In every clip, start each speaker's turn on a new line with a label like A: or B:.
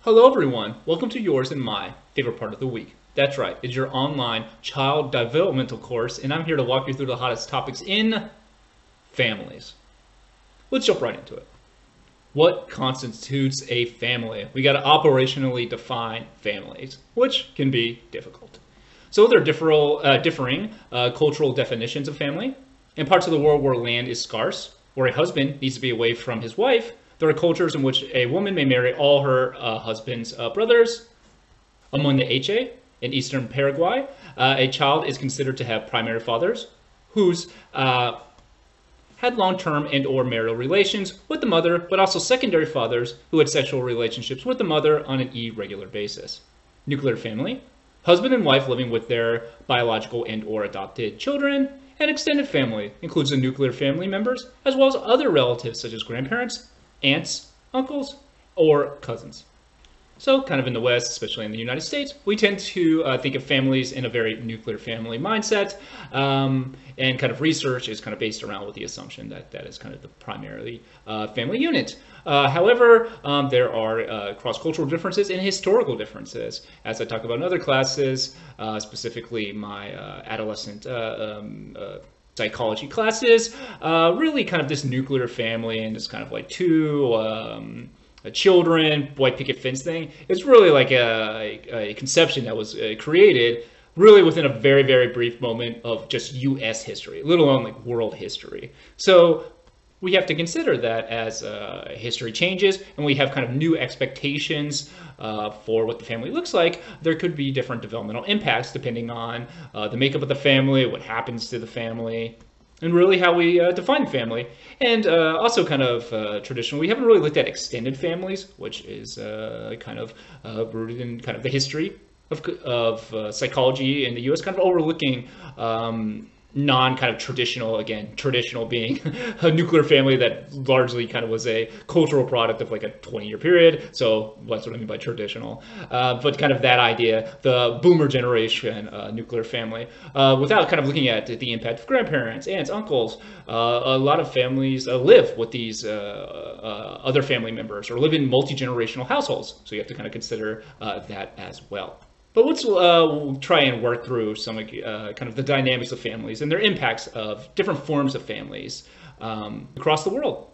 A: Hello everyone, welcome to yours and my favorite part of the week. That's right, it's your online child developmental course, and I'm here to walk you through the hottest topics in families. Let's jump right into it. What constitutes a family? We got to operationally define families, which can be difficult. So there are differing cultural definitions of family. In parts of the world where land is scarce, where a husband needs to be away from his wife, there are cultures in which a woman may marry all her husband's brothers. Among the Hetche in eastern Paraguay, a child is considered to have primary fathers whose had long-term and or marital relations with the mother, but also secondary fathers who had sexual relationships with the mother on an irregular basis. Nuclear family, husband and wife living with their biological and or adopted children. And extended family includes the nuclear family members, as well as other relatives such as grandparents, aunts, uncles, or cousins. So kind of in the West, especially in the United States, we tend to think of families in a very nuclear family mindset, and kind of research is kind of based around with the assumption that that is kind of the primarily family unit. However, there are cross-cultural differences and historical differences, as I talk about in other classes, specifically my adolescent psychology classes. Really kind of this nuclear family and just kind of like two children, white picket fence thing. It's really like a conception that was created really within a very, very brief moment of just U.S. history, let alone like world history. So we have to consider that as history changes and we have kind of new expectations for what the family looks like, there could be different developmental impacts depending on the makeup of the family, what happens to the family, and really how we define family. And also kind of traditional, we haven't really looked at extended families, which is kind of rooted in kind of the history of psychology in the US, kind of overlooking non kind of traditional, again, traditional being a nuclear family that largely kind of was a cultural product of like a 20-year period. So that's what I mean by traditional. But kind of that idea, the boomer generation nuclear family, without kind of looking at the impact of grandparents, aunts, uncles. A lot of families live with these other family members or live in multi-generational households. So you have to kind of consider that as well. But let's try and work through some kind of the dynamics of families and their impacts of different forms of families across the world.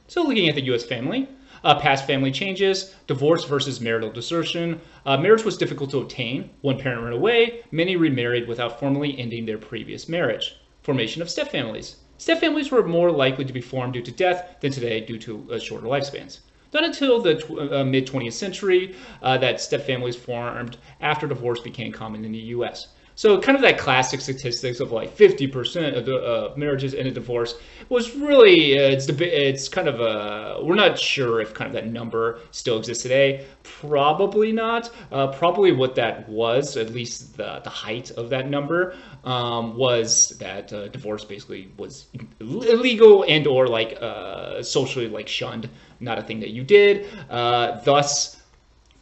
A: So looking at the U.S. family, past family changes, divorce versus marital desertion. Marriage was difficult to obtain. One parent ran away. Many remarried without formally ending their previous marriage. Formation of stepfamilies. Stepfamilies were more likely to be formed due to death than today due to shorter lifespans. Not until the mid-20th century that stepfamilies formed after divorce became common in the U.S. So kind of that classic statistics of like 50% of the marriages in a divorce was really, it's kind of we're not sure if kind of that number still exists today. Probably not. Probably what that was, at least the height of that number, was that divorce basically was illegal and or like socially like shunned, not a thing that you did. Thus,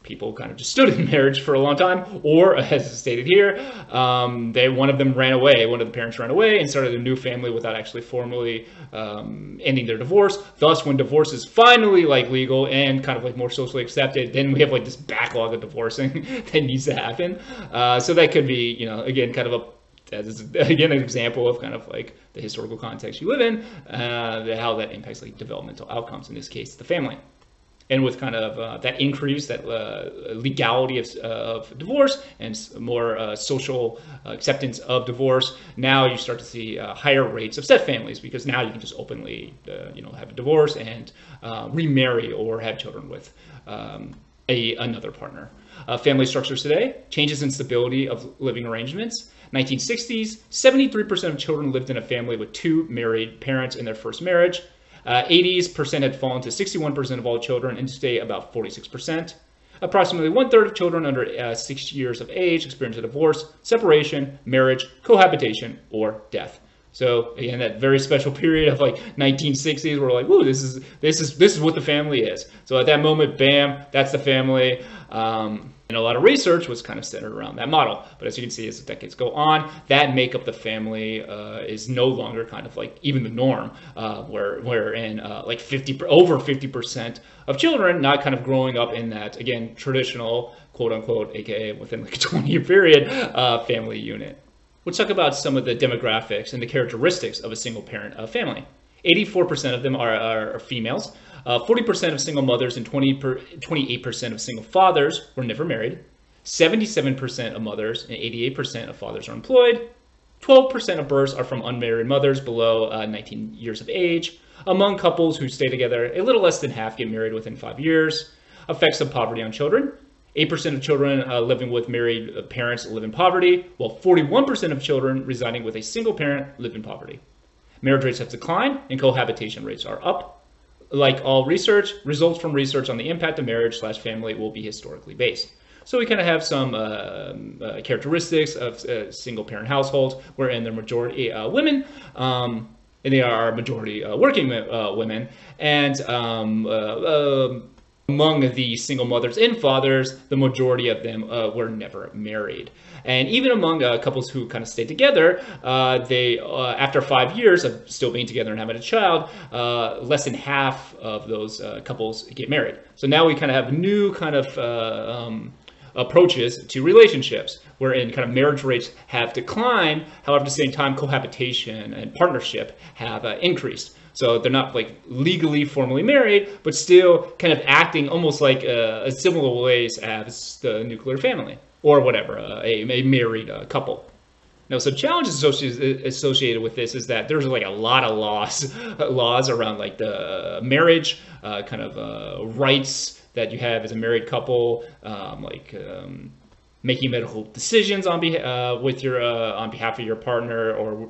A: people kind of just stood in marriage for a long time, or as stated here, one of them ran away. One of the parents ran away and started a new family without actually formally ending their divorce. Thus, when divorce is finally like legal and kind of like more socially accepted, then we have like this backlog of divorcing that needs to happen. So that could be, you know, again, kind of again, an example of kind of like the historical context you live in, how that impacts like developmental outcomes, in this case, the family. And with kind of that increase, that legality of divorce and more social acceptance of divorce, now you start to see higher rates of stepfamilies, because now you can just openly, have a divorce and remarry or have children with another partner. Family structures today, changes in stability of living arrangements. 1960s, 73% of children lived in a family with two married parents in their first marriage. 80% had fallen to 61% of all children, and today about 46%. Approximately 1/3 of children under 6 years of age experience a divorce, separation, marriage, cohabitation, or death. So again, that very special period of like 1960s, we're like, "Woo, this is what the family is." So at that moment, bam, that's the family. And a lot of research was kind of centered around that model. But as you can see, as the decades go on, that makeup of the family is no longer kind of like even the norm, wherein like over 50% of children not kind of growing up in that, again, traditional, quote unquote, aka within like a 20-year period, family unit. Let's talk about some of the demographics and the characteristics of a single parent family. 84% of them are females. 40% of single mothers and 28% of single fathers were never married. 77% of mothers and 88% of fathers are employed. 12% of births are from unmarried mothers below 19 years of age. Among couples who stay together, a little less than half get married within 5 years. Effects of poverty on children. 8% of children living with married parents live in poverty, while 41% of children residing with a single parent live in poverty. Marriage rates have declined and cohabitation rates are up. Like all research, results from research on the impact of marriage/family will be historically based. So we kind of have some characteristics of single-parent households, wherein they're majority women, and they are majority working women, and among the single mothers and fathers, the majority of them were never married. And even among couples who kind of stayed together, they after 5 years of still being together and having a child, less than half of those couples get married. So now we kind of have new kind of approaches to relationships, wherein kind of marriage rates have declined. However, at the same time, cohabitation and partnership have increased. So they're not like legally formally married, but still kind of acting almost like a similar ways as the nuclear family or whatever, a married couple. Now, some challenges associated with this is that there's like a lot of laws around like the marriage, kind of rights that you have as a married couple, making medical decisions on behalf of your partner, or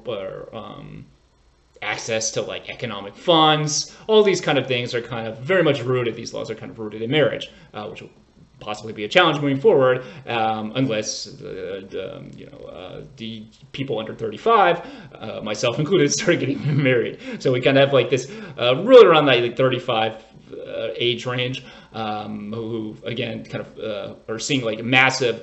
A: access to like economic funds. All these kind of things are kind of very much rooted. These laws are kind of rooted in marriage, which will possibly be a challenge moving forward, unless the people under 35, myself included, start getting married. So we kind of have like this really around that like 35 age range, who again kind of are seeing like massive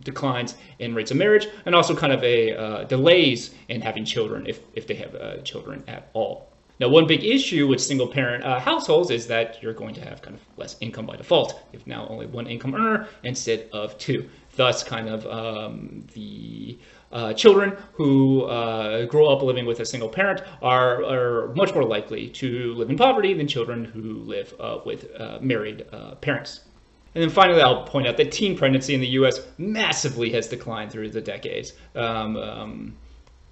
A: declines in rates of marriage, and also kind of a delays in having children if they have children at all. Now, one big issue with single-parent households is that you're going to have kind of less income by default. You have now only one income earner instead of two. Thus, kind of the children who grow up living with a single parent are much more likely to live in poverty than children who live with married parents. And then finally, I'll point out that teen pregnancy in the U.S. massively has declined through the decades.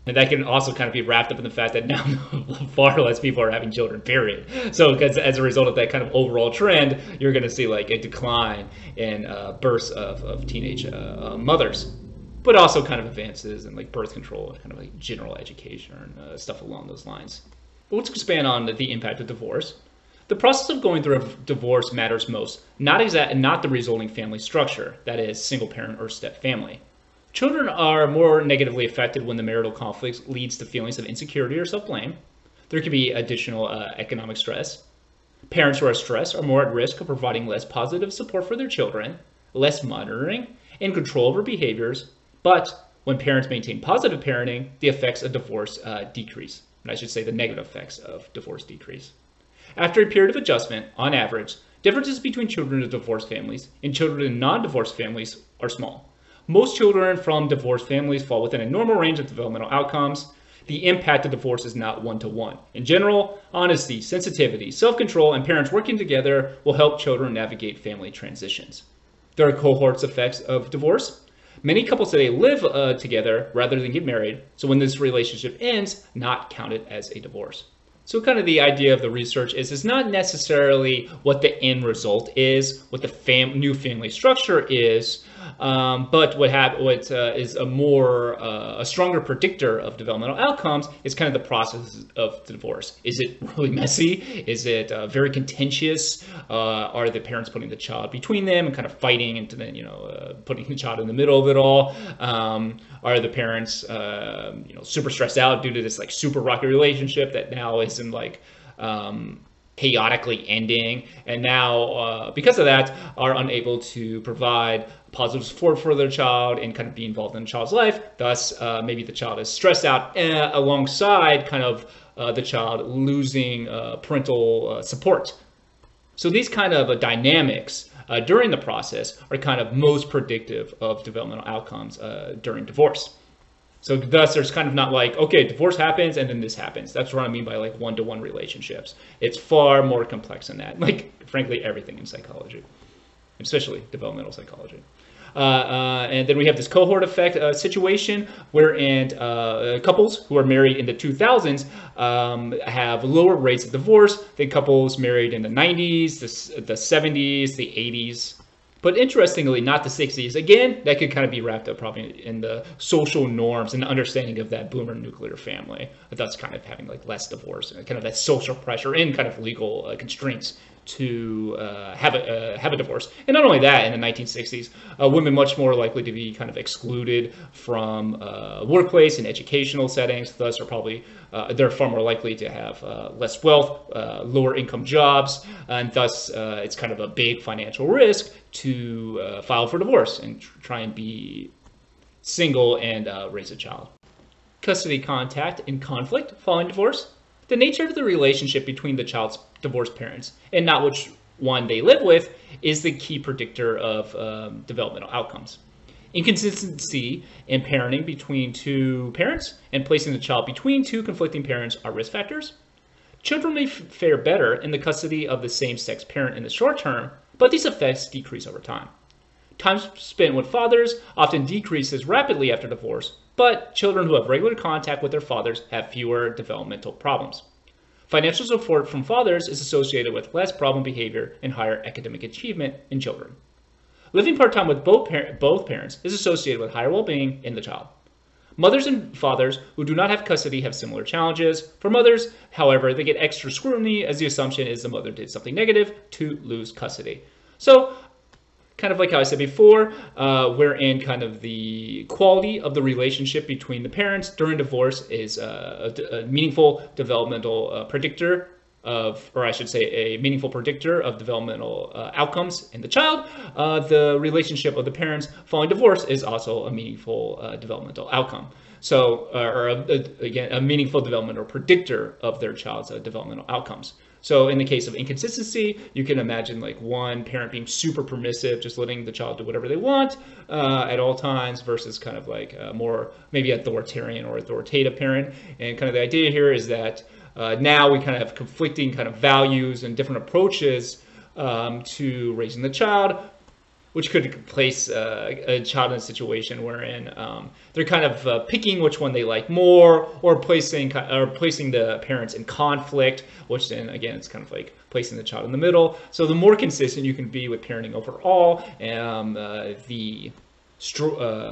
A: And that can also kind of be wrapped up in the fact that now far less people are having children, period. So because as a result of that kind of overall trend, you're going to see like a decline in births of teenage mothers, but also kind of advances in like birth control and kind of like general education and stuff along those lines. But let's expand on the impact of divorce. The process of going through a divorce matters most, not the resulting family structure, that is, single parent or step family. Children are more negatively affected when the marital conflict leads to feelings of insecurity or self-blame. There can be additional economic stress. Parents who are stressed are more at risk of providing less positive support for their children, less monitoring, and control over behaviors. But when parents maintain positive parenting, the effects of divorce decrease. And I should say the negative effects of divorce decrease. After a period of adjustment, on average, differences between children of divorced families and children in non-divorced families are small. Most children from divorced families fall within a normal range of developmental outcomes. The impact of divorce is not one-to-one. In general, honesty, sensitivity, self-control, and parents working together will help children navigate family transitions. There are cohorts effects of divorce. Many couples today live together rather than get married, so when this relationship ends, not counted as a divorce. So kind of the idea of the research is it's not necessarily what the end result is, what the new family structure is, but what is a stronger predictor of developmental outcomes is kind of the process of the divorce. Is it really messy? Is it very contentious? Are the parents putting the child between them and kind of fighting, and then putting the child in the middle of it all? Are the parents super stressed out due to this like super rocky relationship that now is in like chaotically ending, and now because of that are unable to provide positive support for their child and kind of be involved in the child's life. Thus, maybe the child is stressed out alongside kind of the child losing parental support. So these kind of dynamics during the process are kind of most predictive of developmental outcomes during divorce. So thus, there's kind of not like, okay, divorce happens and then this happens. That's what I mean by like one-to-one relationships. It's far more complex than that. Like, frankly, everything in psychology, especially developmental psychology. And then we have this cohort effect situation wherein couples who are married in the 2000s have lower rates of divorce than couples married in the 90s, the 70s, the 80s. But interestingly, not the 60s. Again, that could kind of be wrapped up probably in the social norms and understanding of that boomer nuclear family. Thus kind of having like less divorce and kind of that social pressure and kind of legal constraints to have a divorce. And not only that, in the 1960s, women much more likely to be kind of excluded from workplace and educational settings. Thus, are probably they're far more likely to have less wealth, lower income jobs, and thus it's kind of a big financial risk to file for divorce and try and be single and raise a child. Custody contact and conflict following divorce. The nature of the relationship between the child's divorced parents and not which one they live with is the key predictor of developmental outcomes. Inconsistency in parenting between two parents and placing the child between two conflicting parents are risk factors. Children may fare better in the custody of the same-sex parent in the short term, but these effects decrease over time. Time spent with fathers often decreases rapidly after divorce, but children who have regular contact with their fathers have fewer developmental problems. Financial support from fathers is associated with less problem behavior and higher academic achievement in children. Living part-time with both parents is associated with higher well-being in the child. Mothers and fathers who do not have custody have similar challenges. For mothers, however, they get extra scrutiny as the assumption is the mother did something negative to lose custody. So, kind of like how I said before, wherein kind of the quality of the relationship between the parents during divorce is a meaningful developmental predictor of, or I should say, a meaningful predictor of developmental outcomes in the child. The relationship of the parents following divorce is also a meaningful developmental outcome. So, again, a meaningful developmental predictor of their child's developmental outcomes. So in the case of inconsistency, you can imagine like one parent being super permissive, just letting the child do whatever they want at all times, versus kind of like more maybe authoritarian or authoritative parent. And kind of the idea here is that now we kind of have conflicting kind of values and different approaches to raising the child, which could place a child in a situation wherein they're kind of picking which one they like more, or placing the parents in conflict, which then again it's kind of like placing the child in the middle. So the more consistent you can be with parenting overall, the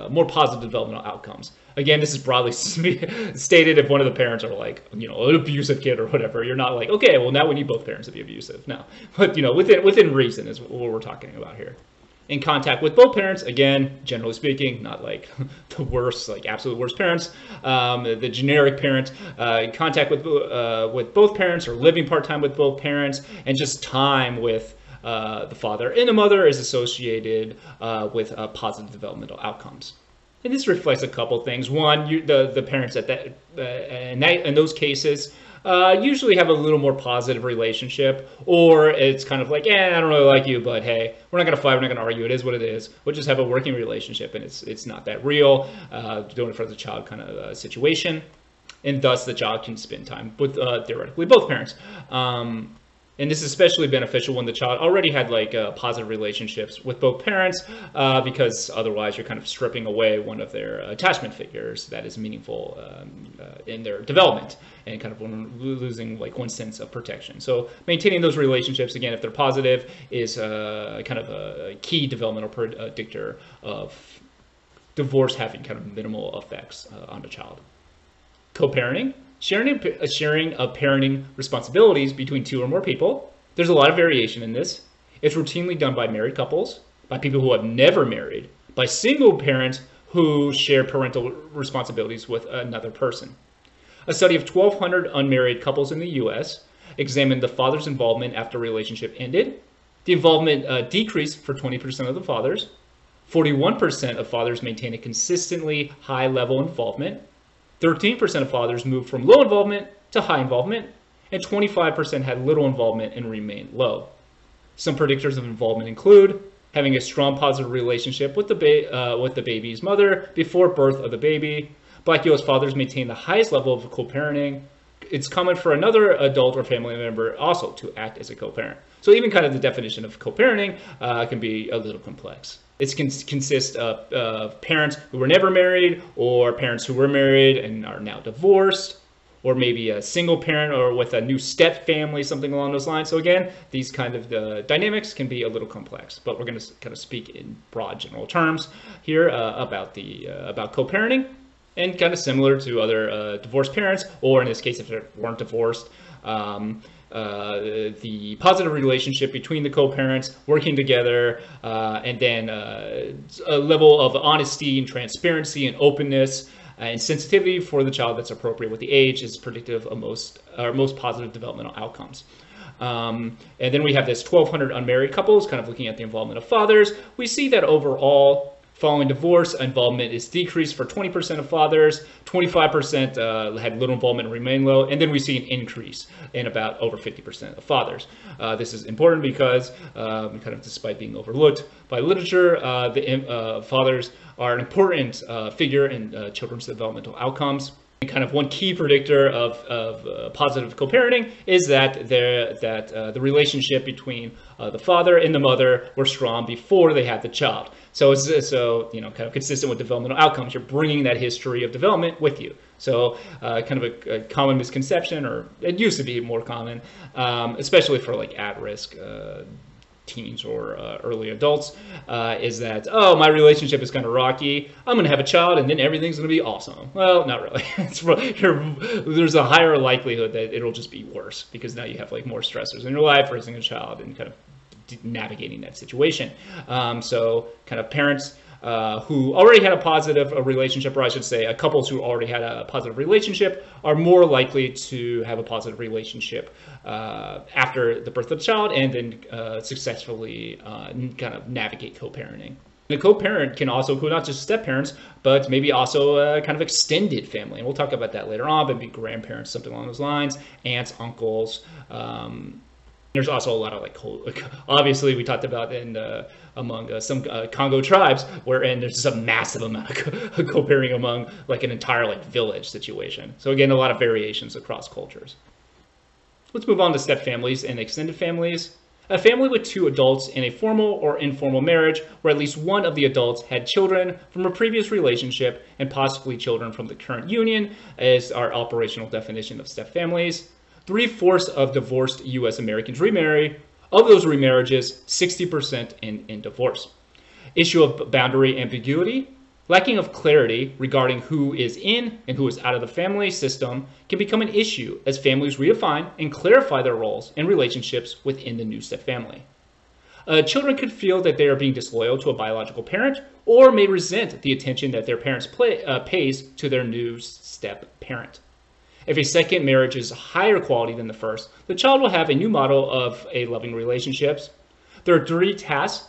A: more positive developmental outcomes. Again, this is broadly stated if one of the parents are like, an abusive kid or whatever. You're not like, okay, well now we need both parents to be abusive. No, but within reason is what we're talking about here. In contact with both parents, again, generally speaking, not like the worst, like absolute worst parents, the generic parent, contact with both parents or living part-time with both parents, and just time with the father and the mother is associated with positive developmental outcomes. And this reflects a couple things. One, the parents in those cases usually have a little more positive relationship, or it's kind of like, I don't really like you, but hey, we're not going to fight, we're not going to argue, it is what it is. We'll just have a working relationship, and it's not that real, doing it for the child kind of situation, and thus the child can spend time with theoretically both parents. And this is especially beneficial when the child already had like positive relationships with both parents, because otherwise you're kind of stripping away one of their attachment figures that is meaningful in their development, and kind of losing like one sense of protection. So maintaining those relationships, again, if they're positive, is kind of a key developmental predictor of divorce having kind of minimal effects on the child. Co-parenting. Sharing of parenting responsibilities between two or more people. There's a lot of variation in this. It's routinely done by married couples, by people who have never married, by single parents who share parental responsibilities with another person. A study of 1,200 unmarried couples in the U.S. examined the father's involvement after a relationship ended. The involvement decreased for 20% of the fathers. 41% of fathers maintained a consistently high level of involvement. 13% of fathers moved from low involvement to high involvement, and 25% had little involvement and remained low. Some predictors of involvement include having a strong positive relationship with the baby's mother before birth of the baby. Black U.S. fathers maintain the highest level of co-parenting. It's common for another adult or family member also to act as a co-parent. So even kind of the definition of co-parenting can be a little complex. It can consist of parents who were never married, or parents who were married and are now divorced, or maybe a single parent or with a new step family, something along those lines. So again, these kind of dynamics can be a little complex, but we're going to kind of speak in broad general terms here about co-parenting, and kind of similar to other divorced parents, or in this case, if they weren't divorced, the positive relationship between the co-parents working together, and then a level of honesty and transparency and openness and sensitivity for the child that's appropriate with the age is predictive of most positive developmental outcomes. And then we have this 1,200 unmarried couples, kind of looking at the involvement of fathers. We see that overall, following divorce, involvement is decreased for 20% of fathers, 25% had little involvement and remain low, and then we see an increase in about over 50% of fathers. This is important because, kind of despite being overlooked by literature, the fathers are an important figure in children's developmental outcomes. And kind of one key predictor of positive co-parenting is that the relationship between the father and the mother were strong before they had the child. So kind of consistent with developmental outcomes, you're bringing that history of development with you. So kind of a common misconception, or it used to be more common, especially for like at-risk teens or early adults, is that, oh, my relationship is kind of rocky, I'm going to have a child and then everything's going to be awesome. Well, not really. There's a higher likelihood that it'll just be worse, because now you have like more stressors in your life, raising a child and kind of navigating that situation. So kind of parents who already had a positive relationship, or I should say couples who already had a positive relationship, are more likely to have a positive relationship after the birth of the child, and then successfully kind of navigate co-parenting. The co-parent can also include not just step-parents, but maybe also kind of extended family. And we'll talk about that later on, but maybe grandparents, something along those lines, aunts, uncles. There's also a lot of like, obviously we talked about among some Congo tribes, wherein there's just a massive amount of co-parenting among like an entire like village situation. So again, a lot of variations across cultures. Let's move on to step families and extended families. A family with two adults in a formal or informal marriage, where at least one of the adults had children from a previous relationship and possibly children from the current union, is our operational definition of step families. 3/4 of divorced U.S. Americans remarry. Of those remarriages, 60% end in divorce. Issue of boundary ambiguity. Lacking of clarity regarding who is in and who is out of the family system can become an issue as families redefine and clarify their roles and relationships within the new step family. Children could feel that they are being disloyal to a biological parent, or may resent the attention that their parents pays to their new step parent. If a second marriage is higher quality than the first, the child will have a new model of a loving relationships. There are 3 tasks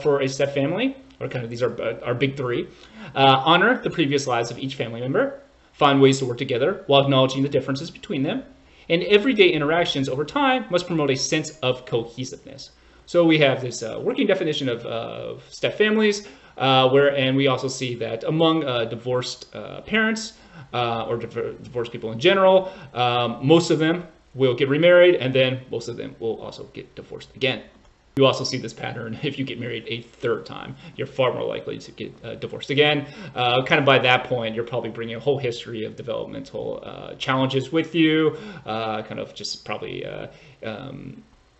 A: for a step family, or kind of these are our big 3. Honor the previous lives of each family member. Find ways to work together while acknowledging the differences between them. And everyday interactions over time must promote a sense of cohesiveness. So we have this working definition of step families, and we also see that among divorced parents, or divorced people in general, most of them will get remarried, and then most of them will also get divorced again. You also see this pattern if you get married a 3rd time. You're far more likely to get divorced again. Kind of by that point, you're probably bringing a whole history of developmental challenges with you, kind of just probably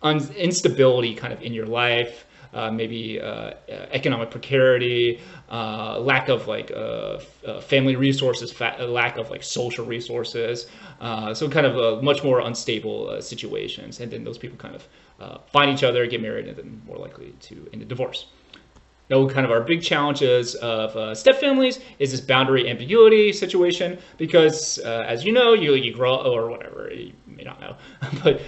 A: instability kind of in your life. Maybe economic precarity, lack of like family resources, lack of like social resources, so kind of much more unstable situations. And then those people kind of find each other, get married, and then more likely to end in divorce. Kind of our big challenges of step families is this boundary ambiguity situation because, as you know, you grow up, or whatever, you may not know, but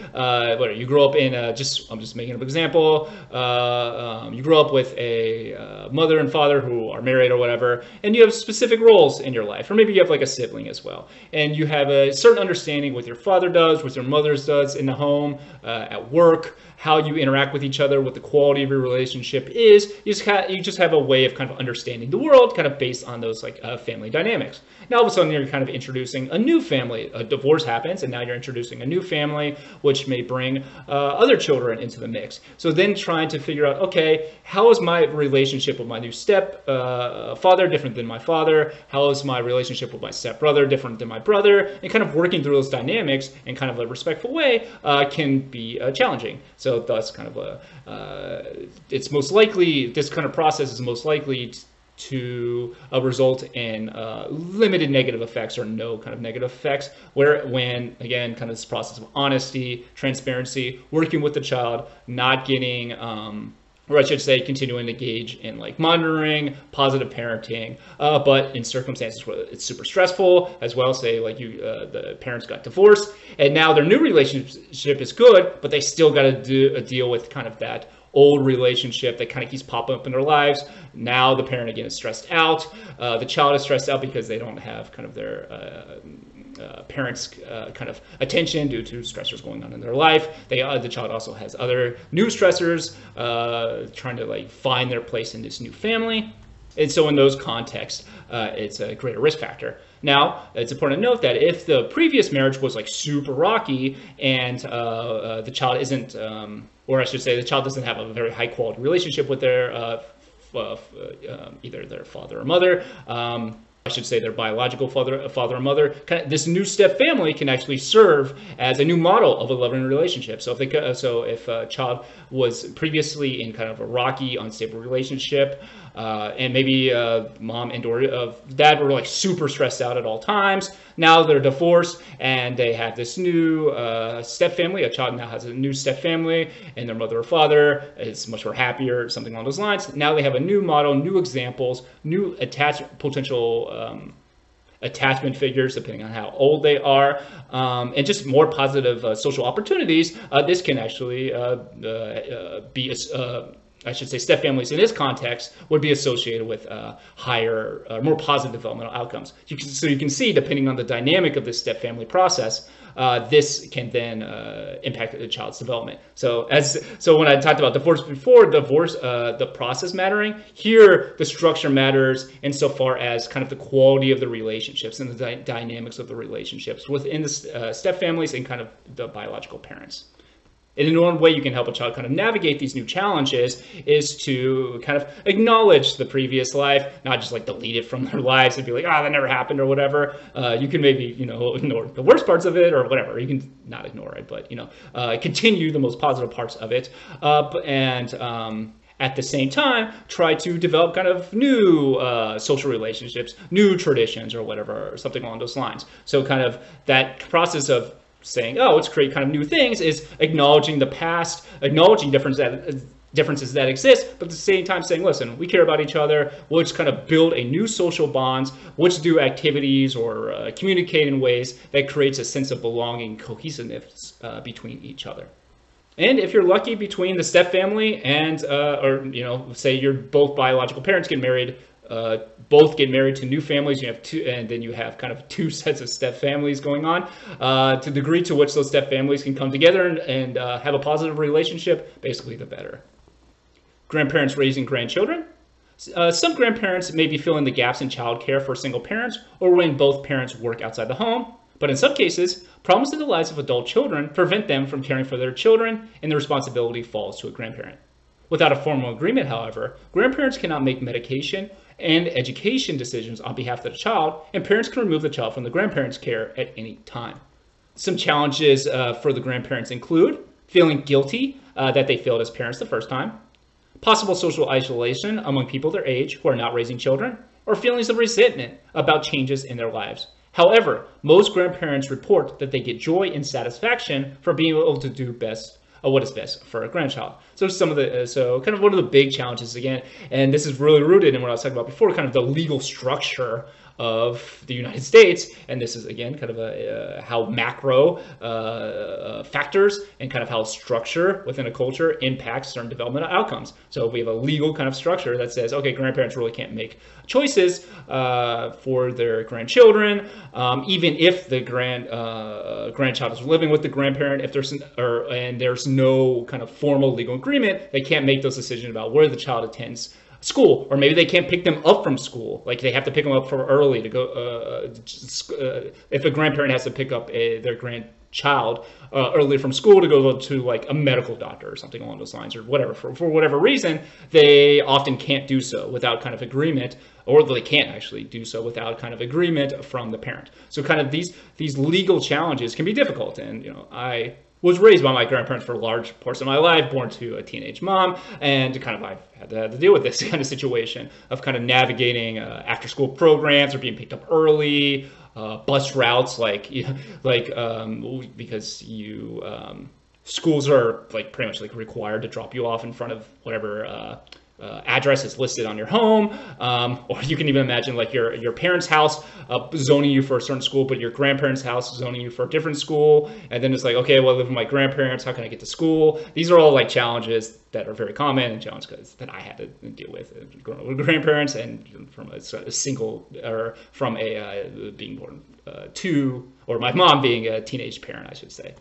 A: whatever, you grow up in I'm just making up an example. You grow up with a mother and father who are married or whatever, and you have specific roles in your life, or maybe you have like a sibling as well, and you have a certain understanding what your father does, what your mother does in the home, at work, how you interact with each other, what the quality of your relationship is. You just have a way of kind of understanding the world, kind of based on those like family dynamics. Now all of a sudden you're kind of introducing a new family. A divorce happens, and now you're introducing a new family, which may bring other children into the mix. So then trying to figure out, okay, how is my relationship with my new step father different than my father? How is my relationship with my step brother different than my brother? And kind of working through those dynamics in kind of a respectful way can be challenging. So thus kind of it's most likely, this kind of process is most likely to result in limited negative effects or no kind of negative effects, when again, kind of this process of honesty, transparency, working with the child, not getting or I should say continuing to engage in like monitoring, positive parenting, but in circumstances where it's super stressful as well, say like the parents got divorced and now their new relationship is good, but they still got to deal with kind of that old relationship that kind of keeps popping up in their lives. Now the parent again is stressed out. The child is stressed out because they don't have kind of their parents' kind of attention due to stressors going on in their life. The child also has other new stressors, trying to like find their place in this new family. And so in those contexts, it's a greater risk factor. Now, it's important to note that if the previous marriage was like super rocky and the child isn't, or I should say the child doesn't have a very high quality relationship with their either their father or mother, I should say their biological father or mother, this new step family can actually serve as a new model of a loving relationship. So if a child was previously in kind of a rocky, unstable relationship, and maybe mom and or dad were like super stressed out at all times. Now they're divorced and they have this new step family. A child now has a new step family, and their mother or father is much more happier, something along those lines. Now they have a new model, new examples, new potential attachment figures, depending on how old they are, and just more positive social opportunities. This can actually be I should say step families in this context would be associated with higher, more positive developmental outcomes. So you can see, depending on the dynamic of this step family process, this can then impact the child's development. So when I talked about divorce before, the process mattering, here the structure matters insofar as kind of the quality of the relationships and the dynamics of the relationships within the step families and kind of the biological parents. And in one way you can help a child kind of navigate these new challenges is to kind of acknowledge the previous life, not just like delete it from their lives and be like, oh, that never happened or whatever. You can maybe, ignore the worst parts of it or whatever. You can not ignore it, but, continue the most positive parts of it. At the same time, try to develop kind of new social relationships, new traditions or whatever, or something along those lines. So kind of that process of saying, oh, let's create kind of new things is acknowledging the past, acknowledging differences that exist, but at the same time saying, listen, we care about each other. We'll just kind of build a new social bonds, which do activities or communicate in ways that creates a sense of belonging, cohesiveness between each other. And if you're lucky, between the step family and, say you're both biological parents get married, both get married to new families, you have two, and then you have kind of two sets of step families going on. To the degree to which those step families can come together and have a positive relationship, basically the better. Grandparents raising grandchildren. Some grandparents may be filling the gaps in childcare for single parents or when both parents work outside the home. But in some cases, problems in the lives of adult children prevent them from caring for their children, and the responsibility falls to a grandparent. Without a formal agreement, however, grandparents cannot make medication and education decisions on behalf of the child, and parents can remove the child from the grandparent's care at any time. Some challenges for the grandparents include feeling guilty that they failed as parents the first time, possible social isolation among people their age who are not raising children, or feelings of resentment about changes in their lives. However, most grandparents report that they get joy and satisfaction from being able to do what is best for a grandchild. So some of the so kind of one of the big challenges again, and this is really rooted in what I was talking about before, kind of the legal structure of the United States, and this is again kind of how macro factors and kind of how structure within a culture impacts certain developmental outcomes. So we have a legal kind of structure that says, okay, grandparents really can't make choices for their grandchildren, even if the grandchild is living with the grandparent. If there's no kind of formal legal agreement, they can't make those decisions about where the child attends school, or maybe they can't pick them up from school. Like they have to pick them up for early to go. If a grandparent has to pick up their grandchild early from school to go to like a medical doctor or something along those lines, or whatever, for whatever reason, they often can't do so without kind of agreement, or they can't actually do so without kind of agreement from the parent. So kind of these legal challenges can be difficult, and I was raised by my grandparents for a large portion of my life, born to a teenage mom, and kind of I've had to deal with this kind of situation of kind of navigating after-school programs or being picked up early, bus routes, because schools are like pretty much like required to drop you off in front of whatever address is listed on your home, or you can even imagine like your parents' house zoning you for a certain school, but your grandparents' house zoning you for a different school, and then it's like, okay, well, I live with my grandparents, how can I get to school? These are all like challenges that are very common and challenges that I had to deal with growing up with grandparents, and from a single, or from a being born to, or my mom being a teenage parent, I should say.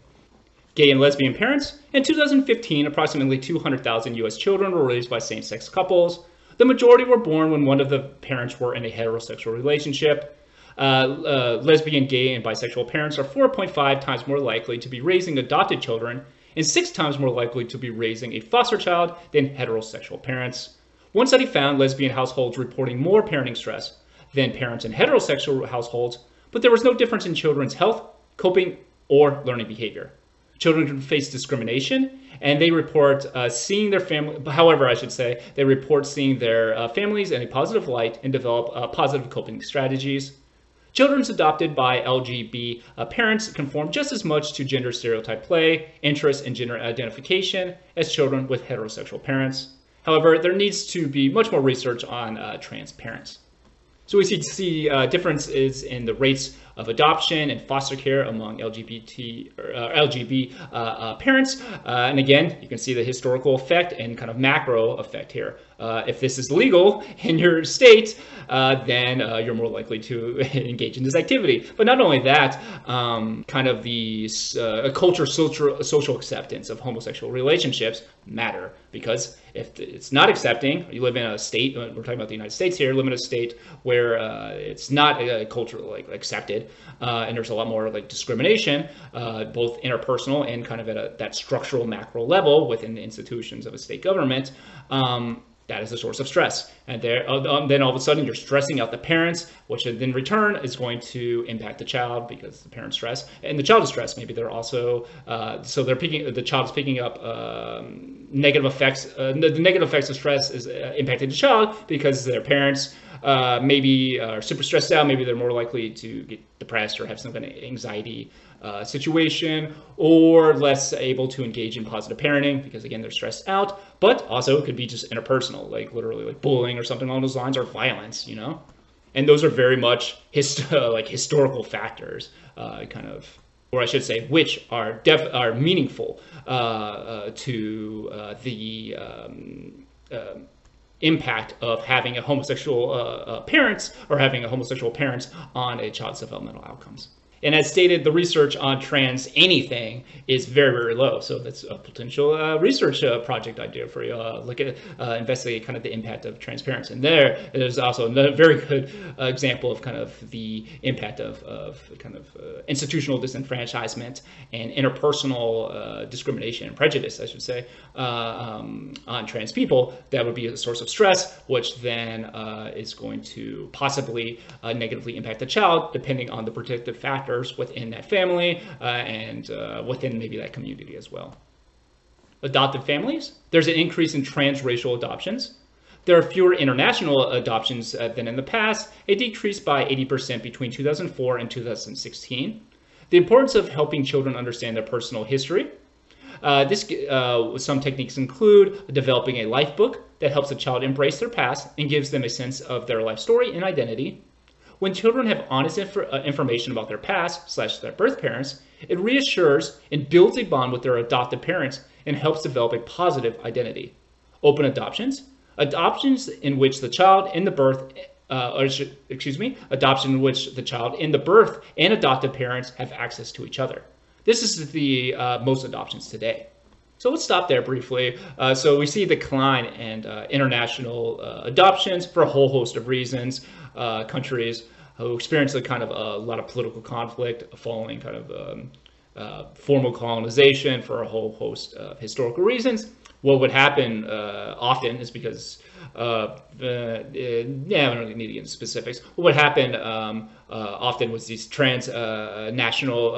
A: Gay and lesbian parents. In 2015, approximately 200,000 U.S. children were raised by same-sex couples. The majority were born when one of the parents were in a heterosexual relationship. Lesbian, gay, and bisexual parents are 4.5 times more likely to be raising adopted children and 6 times more likely to be raising a foster child than heterosexual parents. One study found lesbian households reporting more parenting stress than parents in heterosexual households, but there was no difference in children's health, coping, or learning behavior. Children can face discrimination, and they report seeing their family. However, I should say they report seeing their families in a positive light and develop positive coping strategies. Children adopted by LGB parents conform just as much to gender stereotype play, interest, and gender identification as children with heterosexual parents. However, there needs to be much more research on trans parents. So we see differences in the rates of adoption and foster care among LGBT parents. And again, you can see the historical effect and kind of macro effect here. If this is legal in your state, then you're more likely to engage in this activity. But not only that, kind of the social acceptance of homosexual relationships matter, because if it's not accepting, you live in a state, we're talking about the United States here, live in a state where it's not culturally accepted, and there's a lot more discrimination, both interpersonal and kind of at that structural macro level within the institutions of a state government. That is a source of stress, and then all of a sudden you're stressing out the parents, which in return is going to impact the child, because the parents stress and the child is stressed. Maybe they're also the child is picking up negative effects. The negative effects of stress is impacting the child because their parents maybe are super stressed out. Maybe they're more likely to get depressed or have some kind of anxiety situation, or less able to engage in positive parenting because, again, they're stressed out. But also it could be just interpersonal, like literally like bullying or something along those lines, or violence, and those are very much historical factors, kind of, or I should say, which are meaningful to the impact of having a homosexual parents, or having a homosexual parents on a child's developmental outcomes. And as stated, the research on trans anything is very, very low. So that's a potential research project idea for you. Look at investigate kind of the impact of trans parents. And there's also a very good example of kind of the impact of kind of institutional disenfranchisement and interpersonal discrimination and prejudice, I should say, on trans people. That would be a source of stress, which then is going to possibly negatively impact the child, depending on the protective factors within that family and within maybe that community as well. Adopted families. There's an increase in transracial adoptions. There are fewer international adoptions than in the past. It decreased by 80% between 2004 and 2016. The importance of helping children understand their personal history. Some techniques include developing a life book that helps a child embrace their past and gives them a sense of their life story and identity. When children have honest information about their past / their birth parents, it reassures and builds a bond with their adoptive parents and helps develop a positive identity. Open adoptions. Adoptions in which the child in the birth adoption in which the child in the birth and adoptive parents have access to each other. This is the most adoptions today. So let's stop there briefly. So we see a decline in international adoptions for a whole host of reasons. Countries who experience a lot of political conflict following formal colonization for a whole host of historical reasons. What would happen often is because I don't really need to get into specifics. What would happen often was these transnational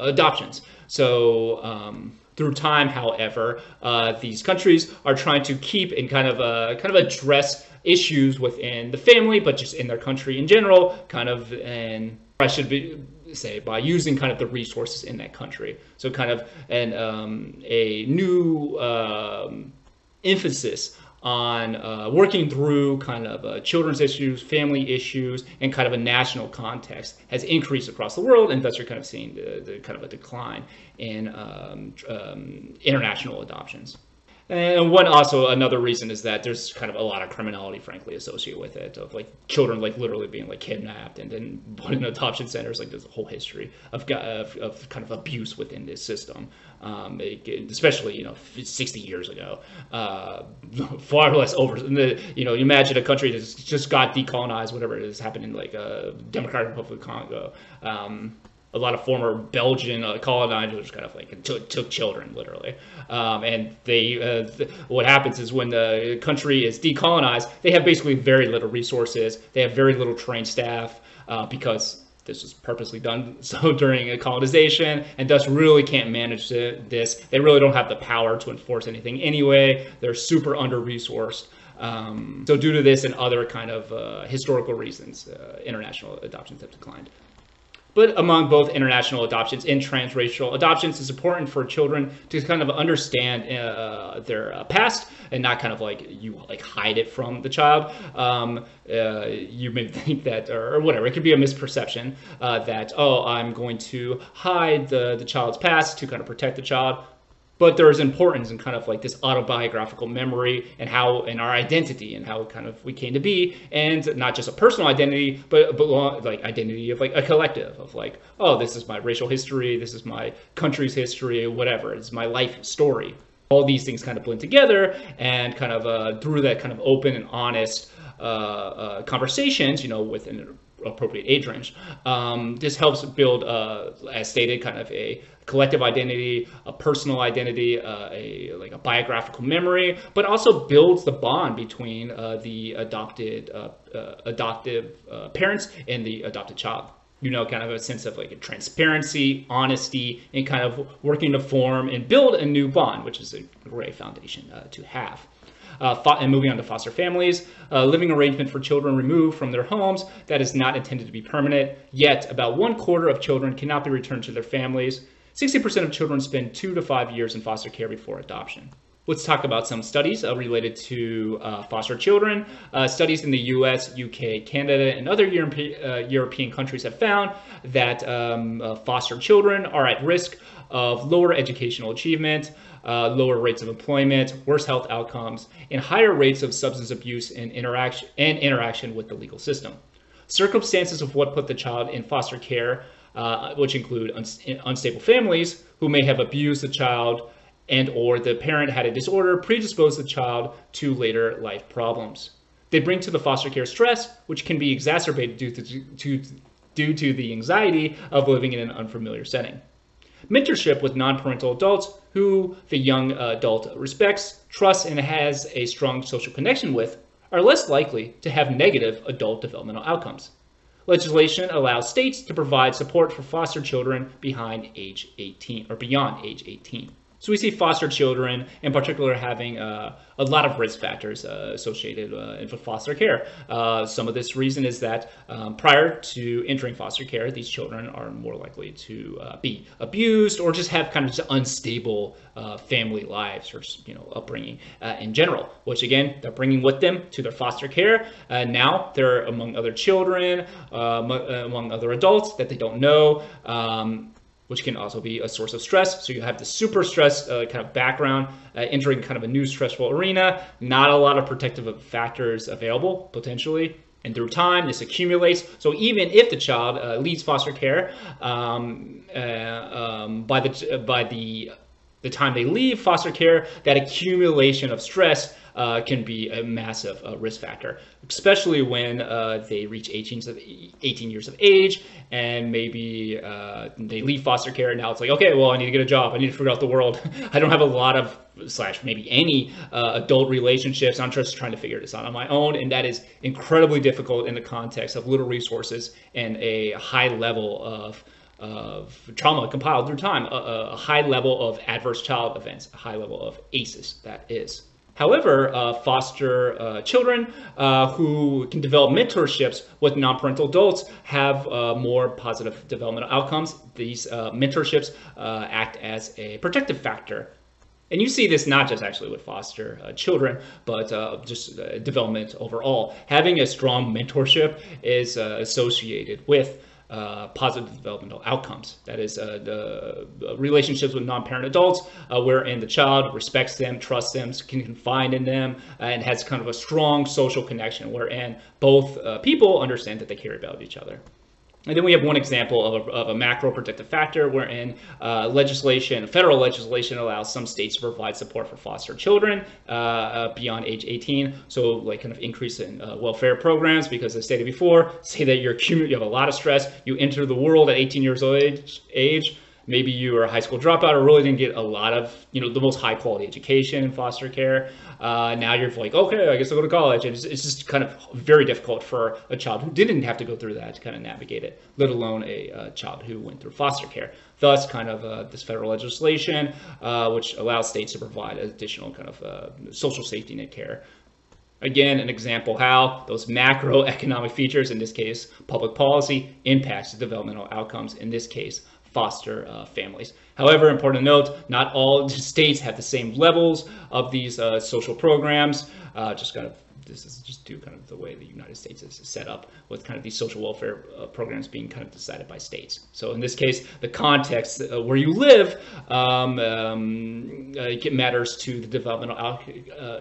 A: adoptions. So through time, however, these countries are trying to keep and kind of address issues within the family, but just in their country in general, by using kind of the resources in that country. So a new emphasis on working through children's issues, family issues, and kind of a national context has increased across the world, and thus you're kind of seeing the kind of a decline in international adoptions. And another reason is that there's kind of a lot of criminality, frankly, associated with it, of children literally being kidnapped and then put in adoption centers. There's a whole history of kind of abuse within this system, especially 60 years ago, far less over. You imagine a country that's just got decolonized, whatever it is, happened in Democratic Republic of Congo. A lot of former Belgian colonizers took children, literally. And what happens is when the country is decolonized, they have basically very little resources. They have very little trained staff because this was purposely done so during a colonization, and thus really can't manage this. They really don't have the power to enforce anything anyway. They're super under-resourced. So due to this and other historical reasons, international adoptions have declined. But among both international adoptions and transracial adoptions, it's important for children to kind of understand their past and not hide it from the child. You may think that, or whatever, it could be a misperception that, I'm going to hide the child's past to kind of protect the child. But there is importance in this autobiographical memory and our identity and how we came to be, and not just a personal identity, but identity of a collective of this is my racial history, this is my country's history, whatever, it's my life story. All these things kind of blend together, and through that kind of open and honest conversations, with an appropriate age range, this helps build, as stated, kind of a collective identity, a personal identity, a biographical memory, but also builds the bond between the adoptive parents and the adopted child. Kind of a sense of transparency, honesty, and kind of working to form and build a new bond, which is a great foundation to have. And moving on to foster families, living arrangement for children removed from their homes that is not intended to be permanent, yet about 1/4 of children cannot be returned to their families. 60% of children spend 2 to 5 years in foster care before adoption. Let's talk about some studies related to foster children. Studies in the US, UK, Canada, and other European countries have found that foster children are at risk of lower educational achievement, lower rates of employment, worse health outcomes, and higher rates of substance abuse and interaction with the legal system. Circumstances of what put the child in foster care, which include unstable families who may have abused the child and or the parent had a disorder, predispose the child to later life problems. They bring to the foster care stress, which can be exacerbated due to the anxiety of living in an unfamiliar setting. Mentorship with non-parental adults who the young adult respects, trusts, and has a strong social connection with are less likely to have negative adult developmental outcomes. Legislation allows states to provide support for foster children beyond age 18. So we see foster children, in particular, having a lot of risk factors associated with foster care. Some of this reason is that prior to entering foster care, these children are more likely to be abused or just have kind of just unstable family lives or upbringing in general. Which again, they're bringing with them to their foster care. Now they're among other children, among other adults that they don't know. Which can also be a source of stress. So you have the super stress kind of background, entering kind of a new stressful arena, not a lot of protective factors available potentially. And through time, this accumulates. So even if the child leaves foster care, by the time they leave foster care, that accumulation of stress can be a massive risk factor, especially when they reach 18 years of age, and maybe they leave foster care. Now it's like, okay, well, I need to get a job. I need to figure out the world. I don't have a lot of maybe any adult relationships. I'm just trying to figure this out on my own, and that is incredibly difficult in the context of little resources and a high level of trauma compiled through time, a high level of adverse child events, a high level of ACEs, that is. However, foster children who can develop mentorships with non-parental adults have more positive developmental outcomes. These mentorships act as a protective factor. And you see this not just actually with foster children, but just development overall. Having a strong mentorship is associated with positive developmental outcomes. That is the relationships with non-parent adults, wherein the child respects them, trusts them, can confide in them, and has kind of a strong social connection, wherein both people understand that they care about each other. And then we have one example of a macro protective factor wherein federal legislation allows some states to provide support for foster children beyond age 18. So like kind of increase in welfare programs, because as stated before, say that you have a lot of stress, you enter the world at 18 years of age, maybe you are a high school dropout or really didn't get a lot of, the most high quality education in foster care. Now you're like, okay, I guess I'll go to college. And it's just kind of very difficult for a child who didn't have to go through that to kind of navigate it, let alone a child who went through foster care. Thus, kind of this federal legislation, which allows states to provide additional kind of social safety net care. Again, an example how those macroeconomic features, in this case, public policy, impacts the developmental outcomes, in this case, foster families. However, important to note, not all states have the same levels of these social programs. This is just due kind of the way the United States is set up, with kind of these social welfare programs being kind of decided by states. So in this case, the context where you live it matters to the developmental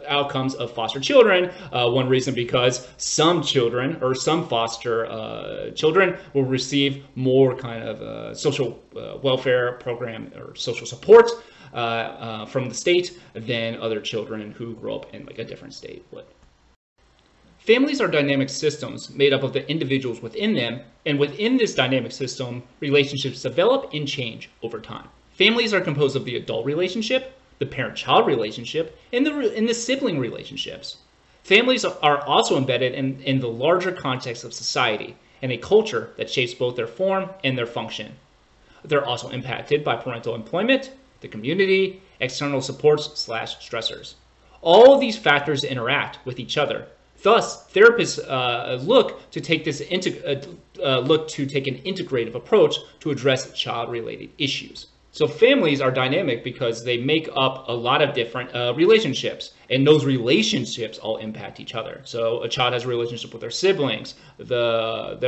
A: outcomes of foster children. One reason because some children or some foster children will receive more kind of social welfare program or social support from the state than other children who grow up in like a different state would. Families are dynamic systems made up of the individuals within them, and within this dynamic system, relationships develop and change over time. Families are composed of the adult relationship, the parent-child relationship, and the sibling relationships. Families are also embedded in the larger context of society and a culture that shapes both their form and their function. They're also impacted by parental employment, the community, external supports/stressors. All of these factors interact with each other. Thus, therapists look to take an integrative approach to address child-related issues. So families are dynamic because they make up a lot of different relationships, and those relationships all impact each other. So a child has a relationship with their siblings, their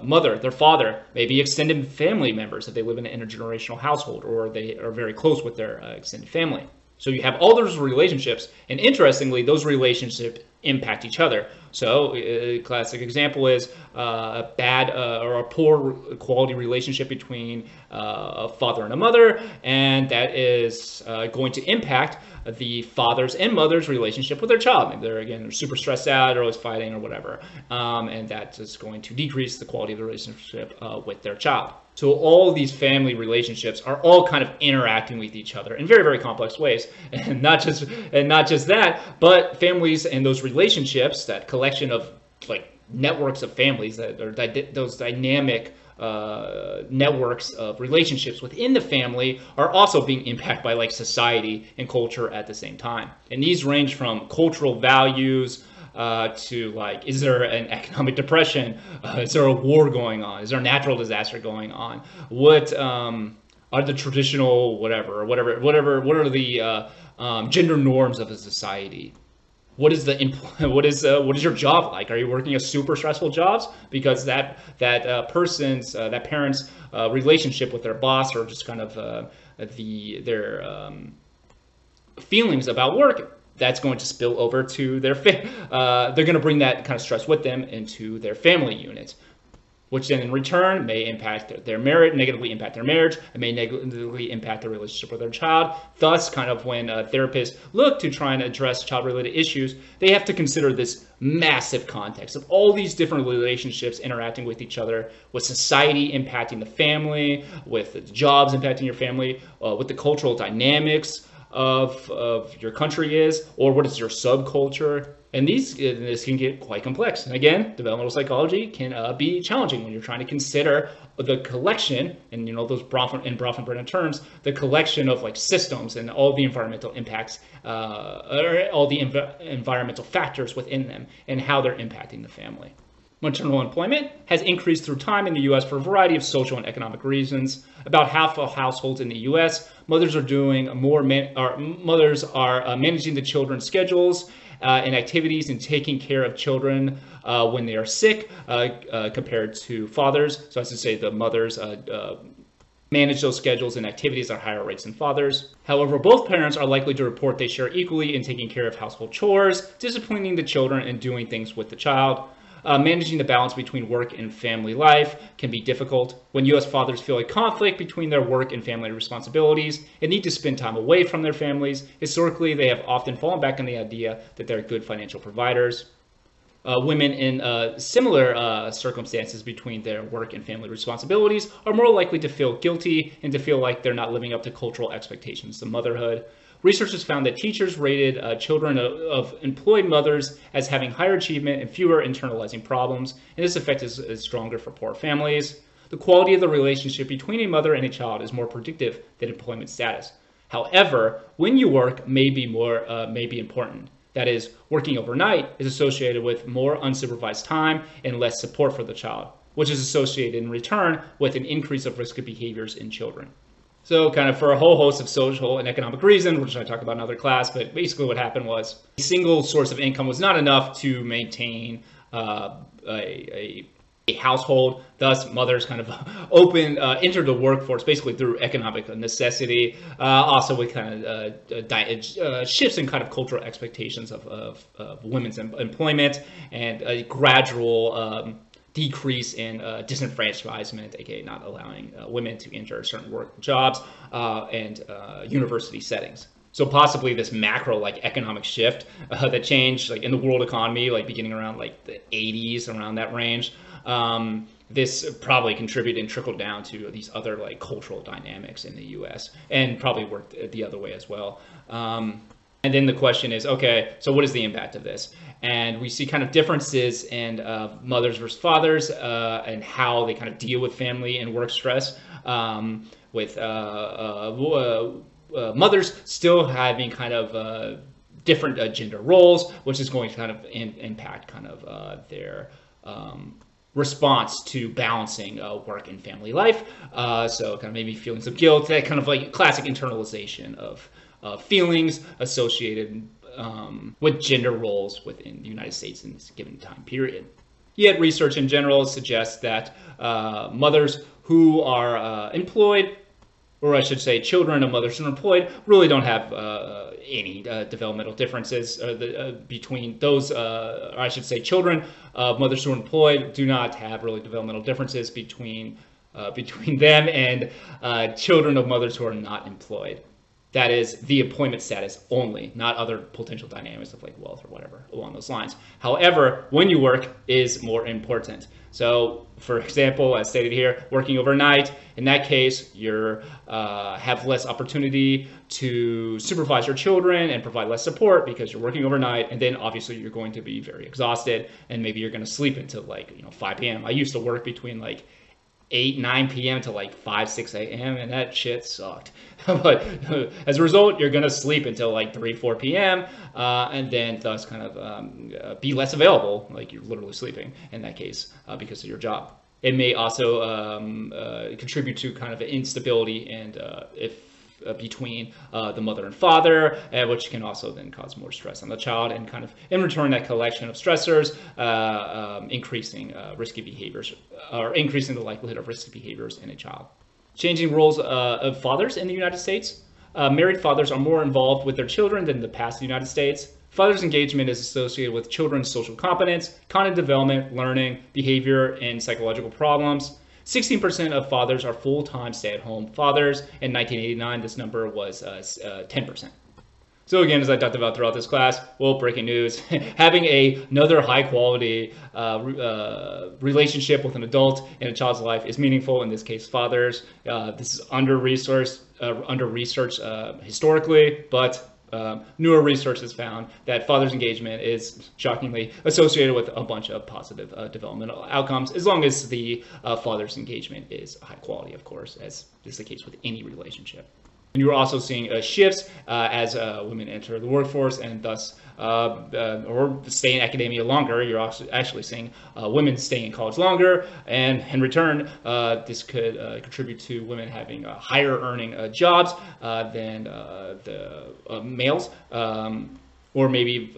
A: mother, their father, maybe extended family members if they live in an intergenerational household or they are very close with their extended family. So you have all those relationships, and interestingly, those relationships impact each other. So a classic example is a bad or a poor quality relationship between a father and a mother, and that is going to impact the father's and mother's relationship with their child. Maybe they're super stressed out or always fighting or whatever, and that is going to decrease the quality of the relationship with their child. So all of these family relationships are all kind of interacting with each other in very, very complex ways. And not just that, but families and those relationships, that collection of like networks of families that are those dynamic networks of relationships within the family are also being impacted by like society and culture at the same time. And these range from cultural values to like, is there an economic depression? Is there a war going on? Is there a natural disaster going on? What are the traditional what are the gender norms of a society? What is what is your job like? Are you working a super stressful jobs because that parent's relationship with their boss, or just kind of their feelings about work, that's going to spill over to their they're going to bring that kind of stress with them into their family unit, which then in return may impact their marriage, negatively impact their marriage, and may negatively impact their relationship with their child. Thus, kind of when therapists look to try and address child-related issues, they have to consider this massive context of all these different relationships interacting with each other, with society impacting the family, with the jobs impacting your family, with the cultural dynamics of your country is, or what is your subculture. And this can get quite complex. And again, developmental psychology can be challenging when you're trying to consider the collection, and those Bronfenbrenner terms, the collection of like systems and all the environmental impacts, or all the environmental factors within them, and how they're impacting the family. Maternal employment has increased through time in the U.S. for a variety of social and economic reasons. About half of households in the U.S., mothers are managing the children's schedules and activities and taking care of children when they are sick, compared to fathers. So as to say, the mothers manage those schedules and activities at higher rates than fathers. However, both parents are likely to report they share equally in taking care of household chores, disciplining the children, and doing things with the child. Managing the balance between work and family life can be difficult. When U.S. fathers feel a conflict between their work and family responsibilities and need to spend time away from their families, historically they have often fallen back on the idea that they're good financial providers. Women in similar circumstances between their work and family responsibilities are more likely to feel guilty and to feel like they're not living up to cultural expectations of motherhood. Research has found that teachers rated children of employed mothers as having higher achievement and fewer internalizing problems, and this effect is stronger for poor families. The quality of the relationship between a mother and a child is more predictive than employment status. However, when you work may be important. That is, working overnight is associated with more unsupervised time and less support for the child, which is associated in return with an increase of risky behaviors in children. So kind of for a whole host of social and economic reasons, which I talk about in another class, but basically what happened was a single source of income was not enough to maintain a household. Thus, mothers kind of entered the workforce basically through economic necessity, also with kind of shifts in kind of cultural expectations of women's employment, and a gradual decrease in disenfranchisement, aka not allowing women to enter certain work jobs and university settings. So possibly this macro like economic shift that changed like in the world economy, like beginning around like the 80s, around that range. This probably contributed and trickled down to these other like cultural dynamics in the U.S. and probably worked the other way as well. And then the question is, okay, so what is the impact of this? And we see kind of differences in mothers versus fathers and how they kind of deal with family and work stress, with mothers still having kind of different gender roles, which is going to kind of impact kind of their response to balancing work and family life. So kind of maybe feelings of guilt, that kind of like classic internalization of feelings associated with gender roles within the United States in this given time period. Yet research in general suggests that mothers who are employed, or I should say children of mothers who are employed, really don't have any developmental differences between those, or I should say children of mothers who are employed do not have really developmental differences between them and children of mothers who are not employed. That is the employment status only, not other potential dynamics of like wealth or whatever along those lines. However, when you work is more important. So, for example, as stated here, working overnight, in that case, you have less opportunity to supervise your children and provide less support because you're working overnight, and then obviously you're going to be very exhausted, and maybe you're going to sleep until like 5 p.m. I used to work between like 8, 9 p.m. to like 5, 6 a.m. and that shit sucked. But as a result, you're gonna sleep until like 3, 4 p.m. And then thus kind of be less available, like you're literally sleeping in that case because of your job. It may also contribute to kind of instability and if between the mother and father, which can also then cause more stress on the child, and kind of in return that collection of stressors increasing risky behaviors or increasing the likelihood of risky behaviors in a child. Changing roles of fathers in the United States. Married fathers are more involved with their children than the past United States. Father's engagement is associated with children's social competence, cognitive development, learning, behavior, and psychological problems. 16% of fathers are full-time stay-at-home fathers. In 1989, this number was 10%. So again, as I talked about throughout this class, well, breaking news, having another high-quality relationship with an adult in a child's life is meaningful, in this case, fathers. This is under-researched historically, but newer research has found that father's engagement is shockingly associated with a bunch of positive developmental outcomes, as long as the father's engagement is high quality, of course, as is the case with any relationship. And you're also seeing shifts as women enter the workforce and thus or stay in academia longer. You're also actually seeing women staying in college longer, and in return, this could contribute to women having higher earning jobs than the males. Or maybe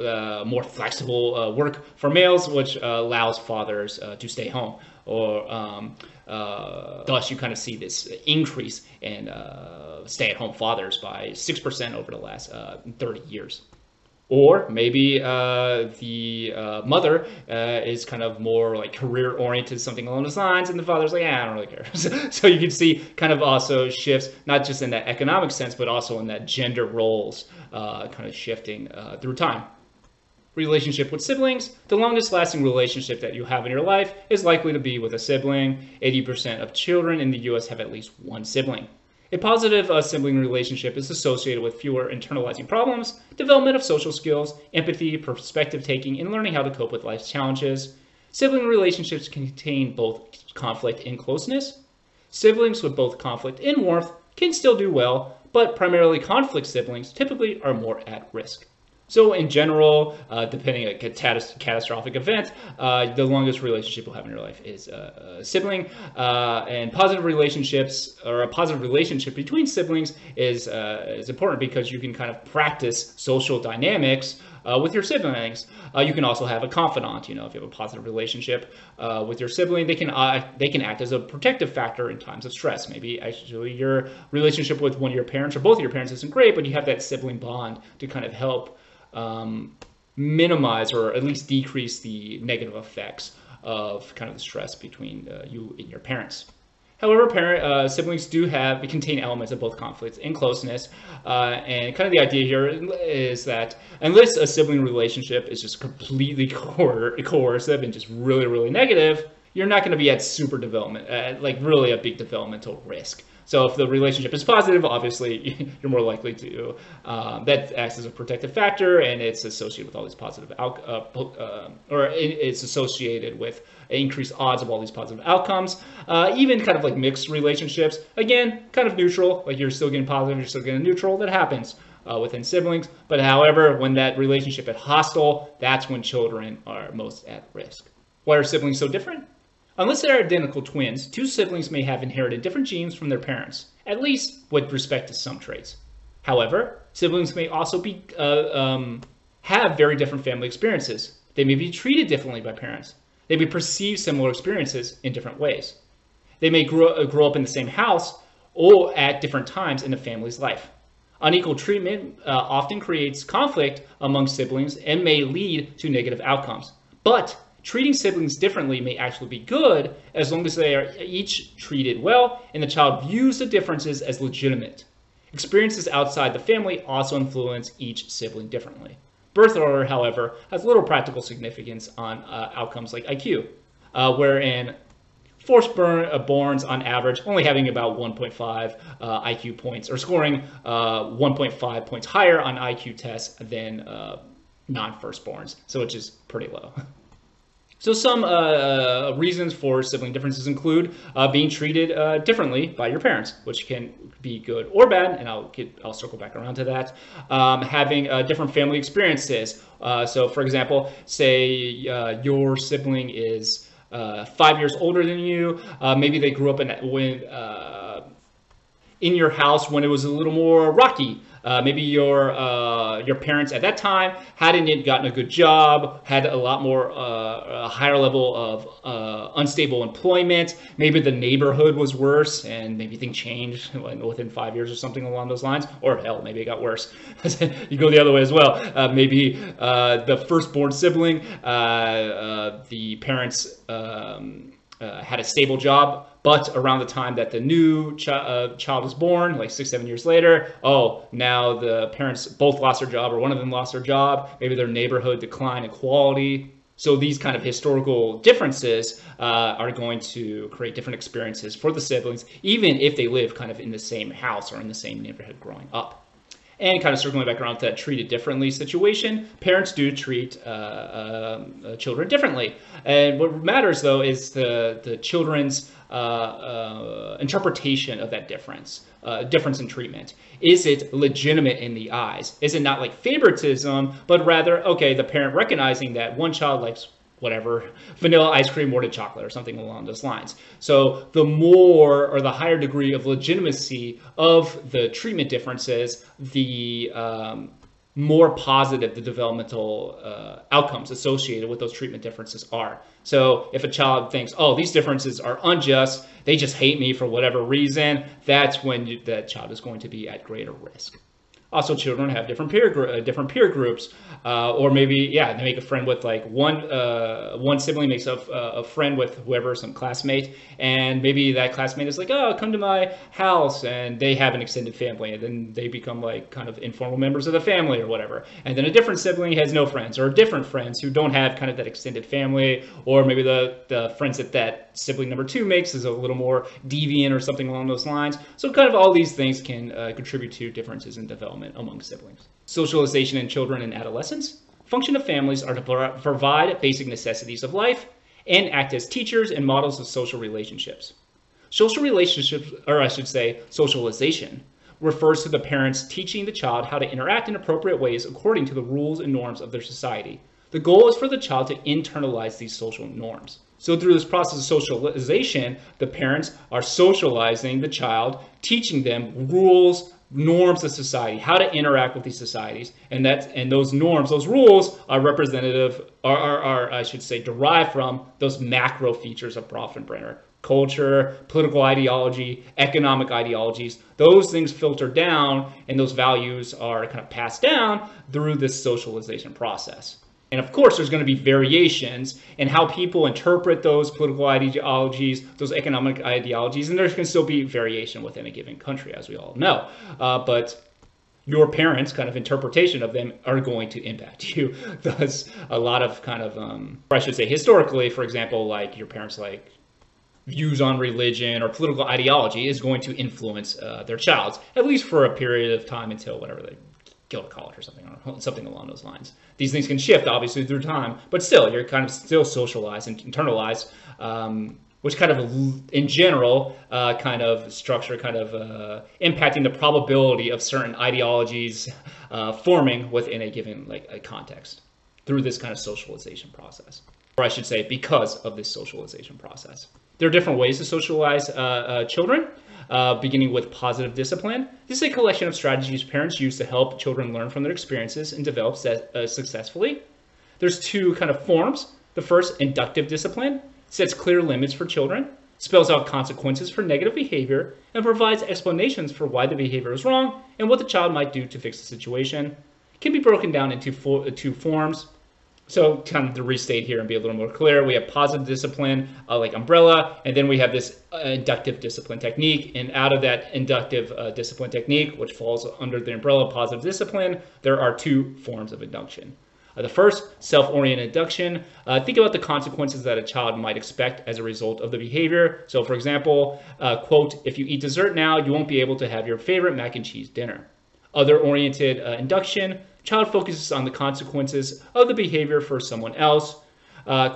A: more flexible work for males, which allows fathers to stay home. Or thus you kind of see this increase in stay-at-home fathers by 6% over the last 30 years. Or maybe the mother is kind of more like career-oriented, something along those lines, and the father's like, I don't really care. So you can see kind of also shifts, not just in that economic sense, but also in that gender roles kind of shifting through time. Relationship with siblings. The longest lasting relationship that you have in your life is likely to be with a sibling. 80% of children in the US have at least one sibling. A positive sibling relationship is associated with fewer internalizing problems, development of social skills, empathy, perspective taking, and learning how to cope with life's challenges. Sibling relationships contain both conflict and closeness. Siblings with both conflict and warmth can still do well, but primarily conflict siblings typically are more at risk. So in general, depending on a catastrophic event, the longest relationship you'll have in your life is a sibling. And positive relationships, or a positive relationship between siblings is important because you can kind of practice social dynamics with your siblings. You can also have a confidant. You know, if you have a positive relationship with your sibling, they can act as a protective factor in times of stress. Maybe actually your relationship with one of your parents or both of your parents isn't great, but you have that sibling bond to kind of help minimize or at least decrease the negative effects of kind of the stress between you and your parents. However, siblings do contain elements of both conflict and closeness, and kind of the idea here is that unless a sibling relationship is just completely coercive and just really, really negative, you're not going to be at super development, like really a big developmental risk. So if the relationship is positive, obviously you're more likely to, that acts as a protective factor, and it's associated with all these positive, it's associated with increased odds of all these positive outcomes. Even kind of like mixed relationships, again, kind of neutral, like you're still getting positive, you're still getting neutral, that happens within siblings. But however, when that relationship is hostile, that's when children are most at risk. Why are siblings so different? Unless they're identical twins, two siblings may have inherited different genes from their parents, at least with respect to some traits. However, siblings may also have very different family experiences. They may be treated differently by parents. They may perceive similar experiences in different ways. They may grow up in the same house or at different times in the family's life. Unequal treatment often creates conflict among siblings and may lead to negative outcomes. But treating siblings differently may actually be good as long as they are each treated well and the child views the differences as legitimate. Experiences outside the family also influence each sibling differently. Birth order, however, has little practical significance on outcomes like IQ, wherein firstborns on average only having about 1.5 IQ points, or scoring 1.5 points higher on IQ tests than non-firstborns, so which is pretty low. So some reasons for sibling differences include being treated differently by your parents, which can be good or bad, and I'll circle back around to that. Having different family experiences. So, for example, say your sibling is 5 years older than you. Maybe they grew up in your house when it was a little more rocky. Maybe your parents at that time hadn't yet gotten a good job, had a lot more a higher level of unstable employment. Maybe the neighborhood was worse, and maybe things changed within 5 years or something along those lines. Or hell, maybe it got worse. You go the other way as well. Maybe the firstborn sibling, the parents had a stable job, but around the time that the new child was born, like 6, 7 years later, oh, now the parents both lost their job, or one of them lost their job. Maybe their neighborhood declined in quality. So these kind of historical differences are going to create different experiences for the siblings, even if they live kind of in the same house or in the same neighborhood growing up. And kind of circling back around to that treated differently situation, parents do treat children differently. And what matters, though, is the children's interpretation of that difference in treatment. Is it legitimate in the eyes? Is it not like favoritism, but rather, okay, the parent recognizing that one child likes whatever, vanilla ice cream more than chocolate or something along those lines. So the more or the higher degree of legitimacy of the treatment differences, the more positive the developmental outcomes associated with those treatment differences are. So if a child thinks, oh, these differences are unjust, they just hate me for whatever reason, that's when that child is going to be at greater risk. Also, children have different peer groups, or maybe, yeah, they make a friend with like one sibling makes a friend with whoever, some classmate, and maybe that classmate is like, oh, come to my house, and they have an extended family, and then they become like kind of informal members of the family or whatever. And then a different sibling has no friends, or different friends who don't have kind of that extended family, or maybe the friends that sibling number 2 makes is a little more deviant or something along those lines. So kind of all these things can contribute to differences in development among siblings. Socialization in children and adolescents. Function of families are to provide basic necessities of life and act as teachers and models of social relationships. Social relationships, or I should say socialization, refers to the parents teaching the child how to interact in appropriate ways according to the rules and norms of their society. The goal is for the child to internalize these social norms. So through this process of socialization, the parents are socializing the child, teaching them rules, norms of society, how to interact with these societies, and those norms, those rules are representative, are I should say, derived from those macro features of Bronfenbrenner: culture, political ideology, economic ideologies. Those things filter down, and those values are kind of passed down through this socialization process. And of course, there's going to be variations in how people interpret those political ideologies, those economic ideologies, and there can still be variation within a given country, as we all know. But your parents' kind of interpretation of them are going to impact you. Thus, a lot of kind of, or I should say historically, for example, like your parents' like views on religion or political ideology is going to influence their child's, at least for a period of time until whatever they go to college or something along those lines. These things can shift, obviously, through time, but still, you're kind of still socialized and internalized, which kind of, in general, kind of structure, kind of impacting the probability of certain ideologies forming within a given a context through this kind of socialization process. Or I should say, because of this socialization process. There are different ways to socialize children. Beginning with positive discipline. This is a collection of strategies parents use to help children learn from their experiences and develop successfully. There's 2 kind of forms. The first, inductive discipline, sets clear limits for children, spells out consequences for negative behavior, and provides explanations for why the behavior is wrong and what the child might do to fix the situation. It can be broken down into 2 forms. So kind of to restate here and be a little more clear, we have positive discipline, like umbrella, and then we have this inductive discipline technique. And out of that inductive discipline technique, which falls under the umbrella of positive discipline, there are 2 forms of induction. The first, self-oriented induction. Think about the consequences that a child might expect as a result of the behavior. So for example, quote, if you eat dessert now, you won't be able to have your favorite mac and cheese dinner. Other oriented induction. Child focuses on the consequences of the behavior for someone else.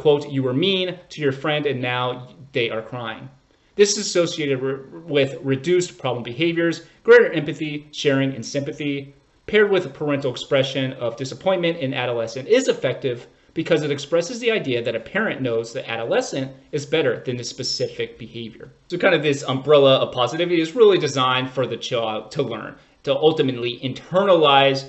A: quote, "You were mean to your friend and now they are crying." This is associated with reduced problem behaviors, greater empathy, sharing, and sympathy. Paired with a parental expression of disappointment in adolescent is effective because it expresses the idea that a parent knows the adolescent is better than the specific behavior. So kind of this umbrella of positivity is really designed for the child to learn, to ultimately internalize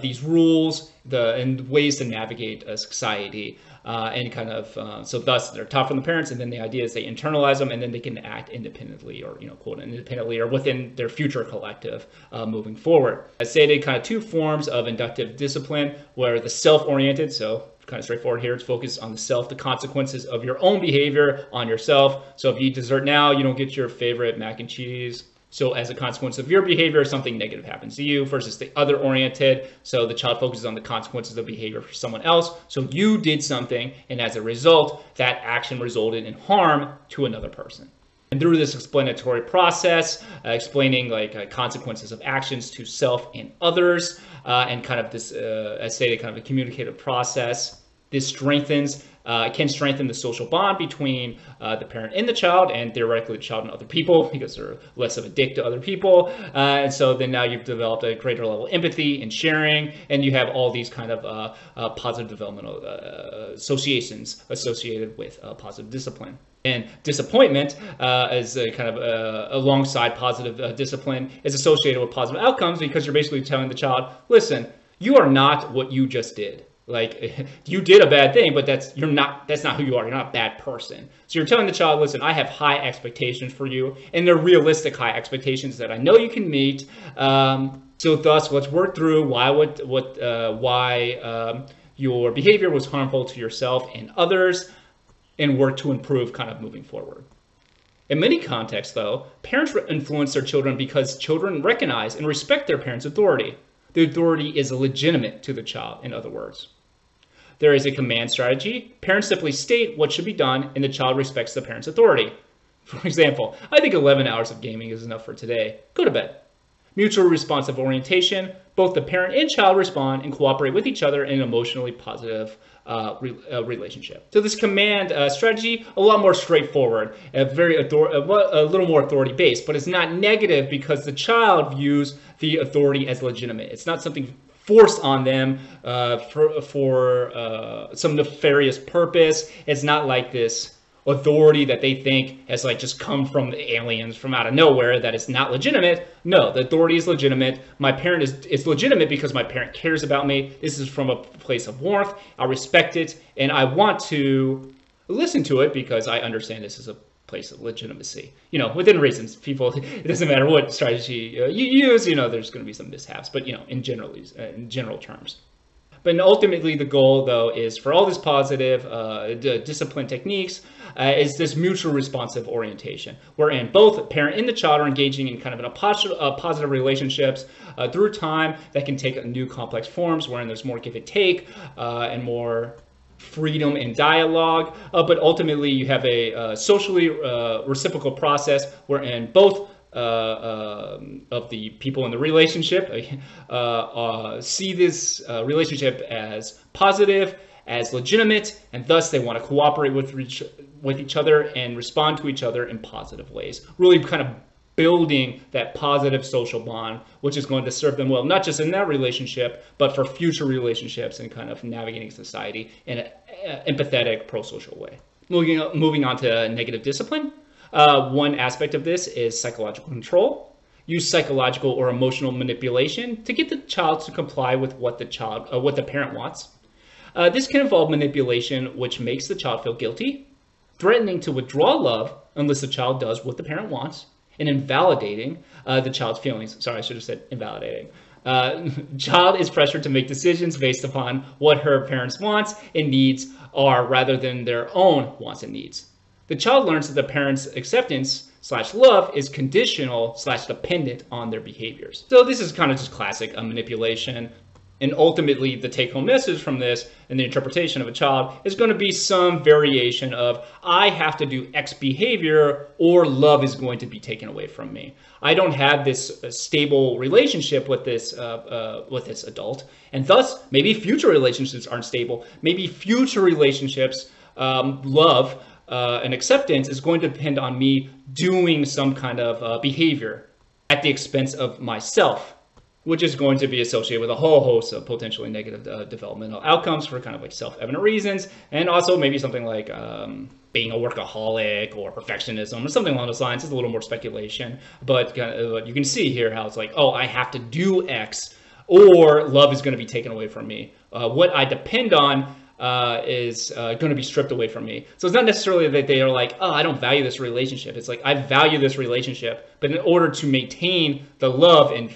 A: these rules and ways to navigate a society. And kind of, so thus they're taught from the parents, and then the idea is they internalize them, and then they can act independently, or, quote, independently, or within their future collective moving forward. As stated, kind of two forms of inductive discipline, where the self-oriented, so kind of straightforward here, it's focused on the self, the consequences of your own behavior on yourself. So if you eat dessert now, you don't get your favorite mac and cheese. So as a consequence of your behavior, something negative happens to you, versus the other oriented. So the child focuses on the consequences of behavior for someone else. So you did something, and as a result, that action resulted in harm to another person. And through this explanatory process, explaining consequences of actions to self and others, and kind of this, as stated, kind of a communicative process, this strengthens can strengthen the social bond between the parent and the child, and theoretically the child and other people, because they're less of a dick to other people. And so then now you've developed a greater level of empathy and sharing, and you have all these kind of positive developmental associations associated with positive discipline. And disappointment is kind of alongside positive discipline is associated with positive outcomes, because you're basically telling the child, listen, you are not what you just did. Like, you did a bad thing, but that's not who you are. You're not a bad person. So you're telling the child, listen, I have high expectations for you, and they're realistic high expectations that I know you can meet. So thus, let's work through why your behavior was harmful to yourself and others, and work to improve kind of moving forward. In many contexts, though, parents influence their children because children recognize and respect their parents' authority. The authority is legitimate to the child, in other words. There is a command strategy. Parents simply state what should be done, and the child respects the parent's authority. For example, I think 11 hours of gaming is enough for today. Go to bed. Mutual responsive orientation. Both the parent and child respond and cooperate with each other in an emotionally positive relationship. So this command strategy, a lot more straightforward, a little more authority based, but it's not negative because the child views the authority as legitimate. It's not something forced on them for some nefarious purpose. It's not like this authority that they think has just come from the aliens from out of nowhere, that it's not legitimate. No, the authority is legitimate. My parent is legitimate because my parent cares about me. This is from a place of warmth. I respect it, and I want to listen to it because I understand this is a place of legitimacy. Within reasons. People, it doesn't matter what strategy you use, there's going to be some mishaps, but in general terms. But ultimately, the goal, though, is for all this positive discipline techniques, is this mutual responsive orientation, wherein both parent and the child are engaging in kind of positive relationships through time that can take new complex forms, wherein there's more give and take and more freedom and dialogue. But ultimately, you have a socially reciprocal process wherein both of the people in the relationship see this relationship as positive, as legitimate, and thus they want to cooperate with each other and respond to each other in positive ways. Really kind of building that positive social bond, which is going to serve them well, not just in that relationship, but for future relationships and kind of navigating society in an empathetic, pro-social way. Moving on to negative discipline. One aspect of this is psychological control. Use psychological or emotional manipulation to get the child to comply with what the parent wants. This can involve manipulation, which makes the child feel guilty, threatening to withdraw love unless the child does what the parent wants, and invalidating the child's feelings. Sorry, I should have said invalidating. Child is pressured to make decisions based upon what her parents' wants and needs are, rather than their own wants and needs. The child learns that the parent's acceptance/love is conditional/dependent on their behaviors. So this is kind of just classic manipulation. And ultimately, the take-home message from this and the interpretation of a child is going to be some variation of, I have to do X behavior or love is going to be taken away from me. I don't have this stable relationship with this adult, and thus maybe future relationships aren't stable. Maybe future relationships love and acceptance is going to depend on me doing some kind of behavior at the expense of myself, which is going to be associated with a whole host of potentially negative developmental outcomes for kind of like self-evident reasons, and also maybe something like being a workaholic or perfectionism or something along those lines. It's a little more speculation, but you can see here how it's like, oh, I have to do X or love is going to be taken away from me. What I depend on is going to be stripped away from me. So it's not necessarily that they are like, oh, I don't value this relationship. It's like, I value this relationship, but in order to maintain the love and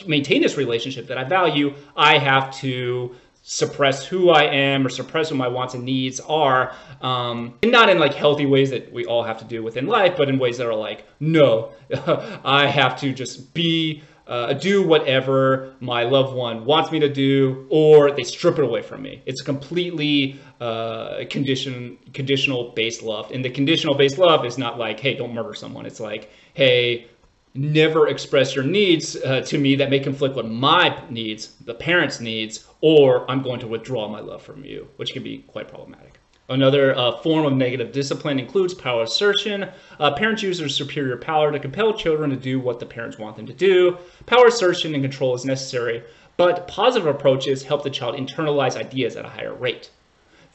A: maintain this relationship that I value, I have to suppress who I am or suppress what my wants and needs are, and not in like healthy ways that we all have to do within life, but in ways that are like, no, I have to just be do whatever my loved one wants me to do, or they strip it away from me. It's a completely conditional based love, and the conditional based love is not like, hey, don't murder someone. It's like, hey, never express your needs to me that may conflict with my needs, the parent's needs, or I'm going to withdraw my love from you, which can be quite problematic. Another form of negative discipline includes power assertion. Parents use their superior power to compel children to do what the parents want them to do. Power assertion and control is necessary, but positive approaches help the child internalize ideas at a higher rate.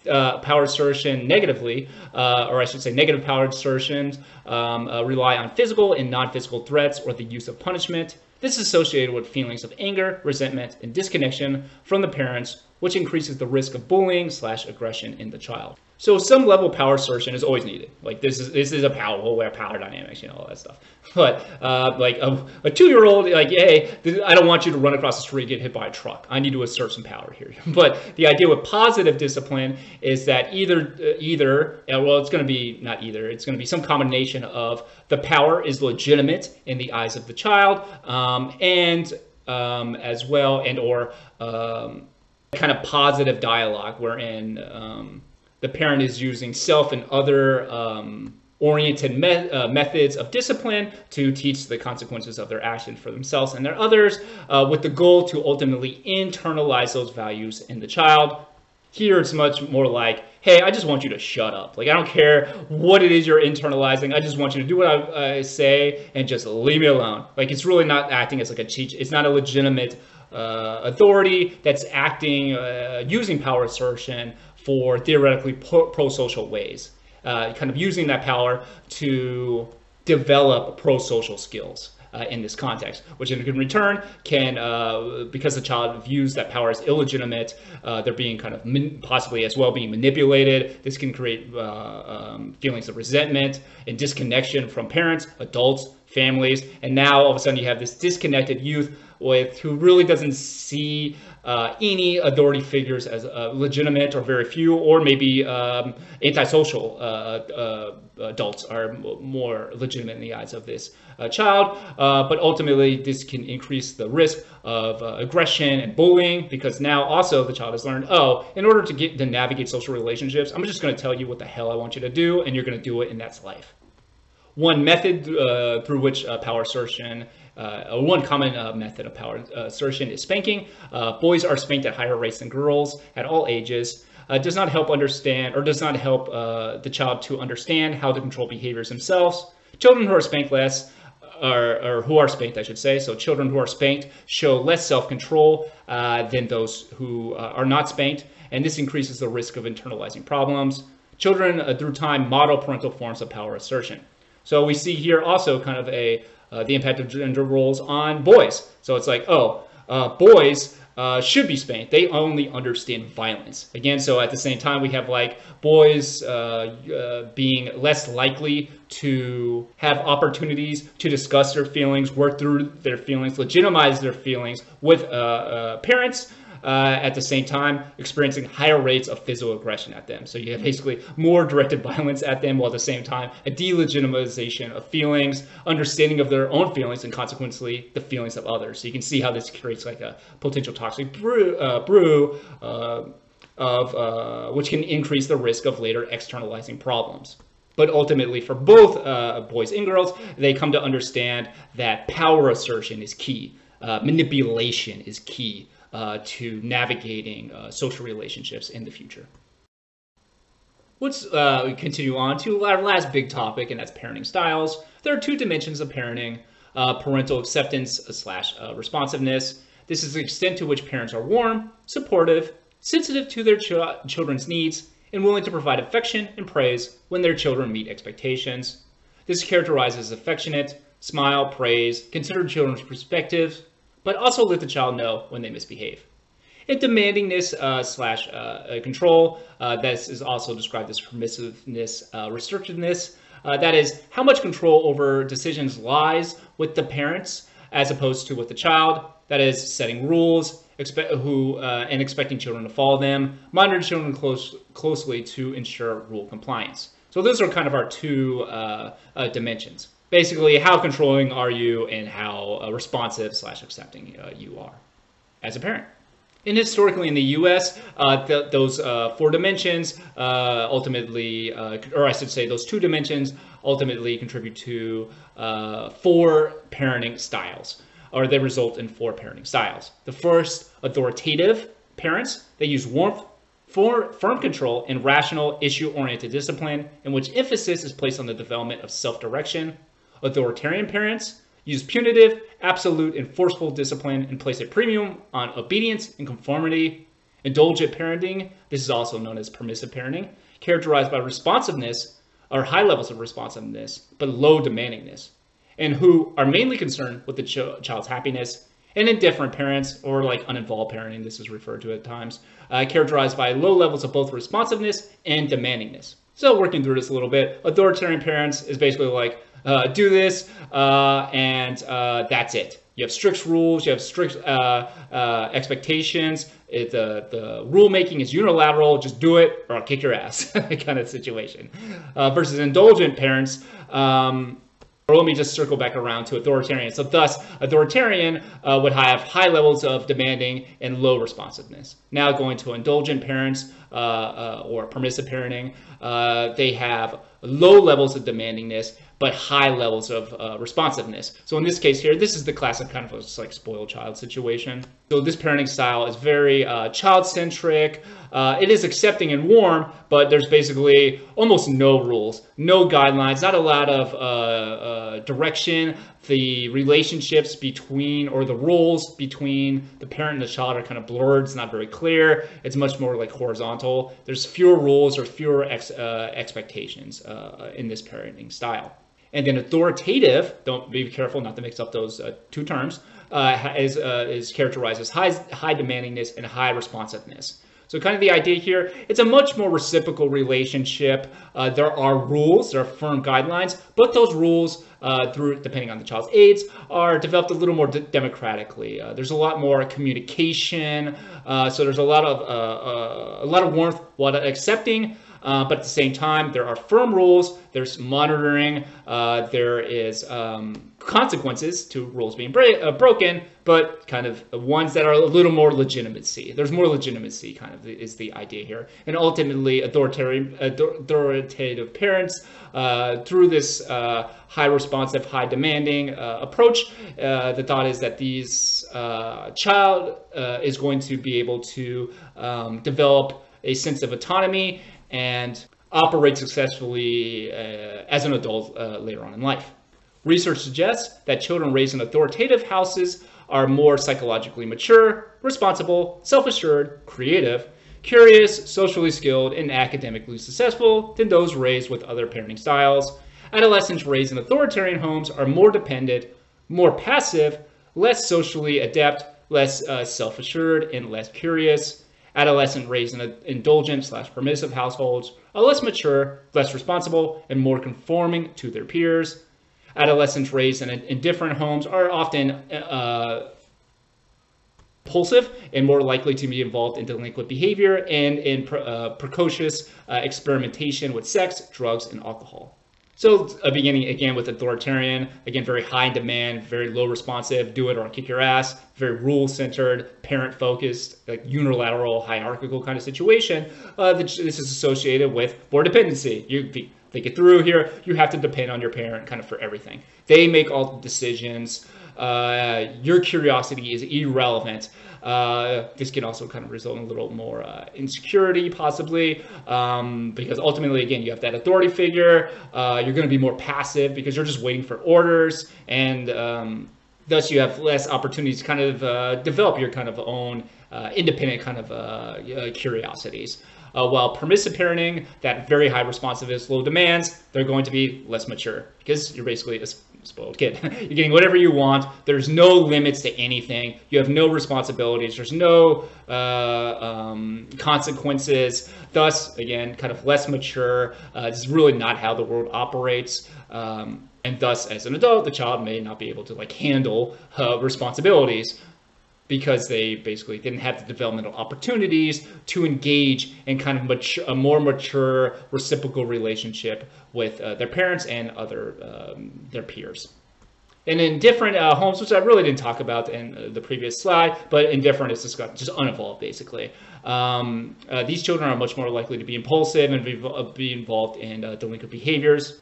A: Power assertion negatively, or I should say negative power assertions, rely on physical and non-physical threats or the use of punishment. This is associated with feelings of anger, resentment, and disconnection from the parents, which increases the risk of bullying/aggression in the child. So some level of power assertion is always needed. Like this is a power dynamics, you know, all that stuff. But like a 2-year-old, like, hey, I don't want you to run across the street and get hit by a truck. I need to assert some power here. But the idea with positive discipline is that well, it's going to be not either. It's going to be some combination of the power is legitimate in the eyes of the child, and as well, and or kind of positive dialogue wherein the parent is using self and other oriented methods of discipline to teach the consequences of their action for themselves and their others, with the goal to ultimately internalize those values in the child. Here it's much more like, hey, I just want you to shut up. Like, I don't care what it is you're internalizing. I just want you to do what I say and just leave me alone. Like, it's really not acting as like a teach. It's not a legitimate authority that's acting using power assertion for theoretically pro-social ways, kind of using that power to develop pro-social skills in this context, which in return can, because the child views that power as illegitimate, they're being kind of possibly as well being manipulated. This can create feelings of resentment and disconnection from parents, adults, families, and now all of a sudden you have this disconnected youth who really doesn't see any authority figures as legitimate, or very few, or maybe antisocial adults are more legitimate in the eyes of this child. But ultimately, this can increase the risk of aggression and bullying, because now also the child has learned, oh, in order to navigate social relationships, I'm just going to tell you what the hell I want you to do, and you're going to do it, and that's life. One method through which power assertion, one common method of power assertion is spanking. Boys are spanked at higher rates than girls at all ages. Does not help understand, or does not help the child to understand how to control behaviors themselves. Children who are spanked less, or who are spanked, I should say. So children who are spanked show less self-control than those who are not spanked, and this increases the risk of internalizing problems. Children, through time, model parental forms of power assertion. So we see here also kind of the impact of gender roles on boys. So it's like, oh, boys should be spanked. They only understand violence. Again, so at the same time, we have like boys being less likely to have opportunities to discuss their feelings, work through their feelings, legitimize their feelings with parents. At the same time, experiencing higher rates of physical aggression at them. So you have basically more directed violence at them, while at the same time, a delegitimization of feelings, understanding of their own feelings, and consequently, the feelings of others. So you can see how this creates like a potential toxic brew which can increase the risk of later externalizing problems. But ultimately, for both boys and girls, they come to understand that power assertion is key. Manipulation is key to navigating social relationships in the future. Let's continue on to our last big topic, and that's parenting styles. There are two dimensions of parenting: parental acceptance slash responsiveness. This is the extent to which parents are warm, supportive, sensitive to their children's needs, and willing to provide affection and praise when their children meet expectations. This is characterized as affectionate, smile, praise, consider children's perspectives, but also let the child know when they misbehave. And demandingness slash control, this is also described as permissiveness, restrictiveness. That is, how much control over decisions lies with the parents as opposed to with the child. That is, setting rules and expecting children to follow them, monitoring children closely to ensure rule compliance. So those are kind of our two dimensions. Basically, how controlling are you and how responsive slash accepting you are as a parent. And historically in the U.S., those four dimensions ultimately, or I should say those two dimensions ultimately contribute to four parenting styles, or they result in four parenting styles. The first, authoritative parents. They use warmth, firm control, and rational, issue-oriented discipline, in which emphasis is placed on the development of self-direction. Authoritarian parents use punitive, absolute, and forceful discipline and place a premium on obedience and conformity. Indulgent parenting, this is also known as permissive parenting, characterized by responsiveness or high levels of responsiveness, but low demandingness, and who are mainly concerned with the child's happiness. And indifferent parents, or like uninvolved parenting, this is referred to at times, characterized by low levels of both responsiveness and demandingness. So working through this a little bit, authoritarian parents is basically like, do this, and that's it. You have strict rules, you have strict expectations. The rulemaking is unilateral, just do it or I'll kick your ass kind of situation. Versus indulgent parents, or let me just circle back around to authoritarian. So thus, authoritarian would have high levels of demanding and low responsiveness. Now going to indulgent parents or permissive parenting, they have low levels of demandingness, but high levels of responsiveness. So in this case here, this is the classic kind of a, like spoiled child situation. So this parenting style is very child-centric. It is accepting and warm, but there's basically almost no rules, no guidelines, not a lot of direction. The relationships between, or the roles between the parent and the child are kind of blurred. It's not very clear. It's much more like horizontal. There's fewer rules or fewer expectations in this parenting style. And then authoritative, don't be careful not to mix up those two terms, is characterized as high demandingness and high responsiveness. So kind of the idea here, it's a much more reciprocal relationship. There are rules, there are firm guidelines, but those rules, depending on the child's age, are developed a little more democratically. There's a lot more communication, so there's a lot of warmth, a lot of accepting, but at the same time, there are firm rules, there's monitoring, there is consequences to rules being broken, but kind of ones that are a little more legitimacy. There's more legitimacy, kind of, is the idea here. And ultimately, authoritative parents, through this high responsive, high demanding approach, the thought is that these child is going to be able to develop a sense of autonomy and operate successfully as an adult later on in life. Research suggests that children raised in authoritative houses are more psychologically mature, responsible, self-assured, creative, curious, socially skilled, and academically successful than those raised with other parenting styles. Adolescents raised in authoritarian homes are more dependent, more passive, less socially adept, less self-assured, and less curious. Adolescent raised in indulgent/permissive households are less mature, less responsible, and more conforming to their peers. Adolescents raised in different homes are often impulsive and more likely to be involved in delinquent behavior and in precocious experimentation with sex, drugs, and alcohol. So beginning again with authoritarian, again, very high in demand, very low responsive, do it or I'll kick your ass, very rule-centered, parent-focused, like unilateral, hierarchical kind of situation. This is associated with more dependency. They get through here, you have to depend on your parent kind of for everything. They make all the decisions. your curiosity is irrelevant. This can also kind of result in a little more insecurity, possibly, because ultimately, again, you have that authority figure. You're going to be more passive because you're just waiting for orders, and thus you have less opportunities to kind of develop your kind of own independent kind of curiosities. While permissive parenting, that very high responsiveness, low demands, they're going to be less mature because you're basically a spoiled kid. You're getting whatever you want. There's no limits to anything. You have no responsibilities. There's no consequences. Thus, again, kind of less mature. This is really not how the world operates. And thus, as an adult, the child may not be able to like handle responsibilities, because they basically didn't have the developmental opportunities to engage in kind of a more mature reciprocal relationship with their parents and their peers. And in different homes, which I really didn't talk about in the previous slide, but in different, it's just unevolved, basically. These children are much more likely to be impulsive and be involved in delinquent behaviors.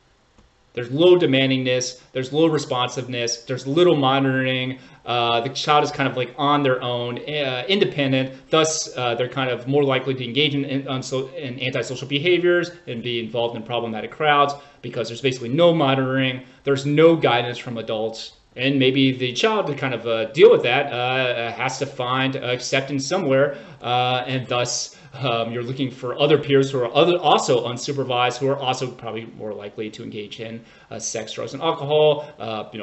A: There's low demandingness, there's low responsiveness, there's little monitoring. The child is kind of like on their own, independent. Thus, they're kind of more likely to engage in antisocial behaviors and be involved in problematic crowds because there's basically no monitoring. There's no guidance from adults. And maybe the child, to kind of deal with that, has to find acceptance somewhere, and thus you're looking for other peers who are also unsupervised, who are also probably more likely to engage in sex, drugs, and alcohol,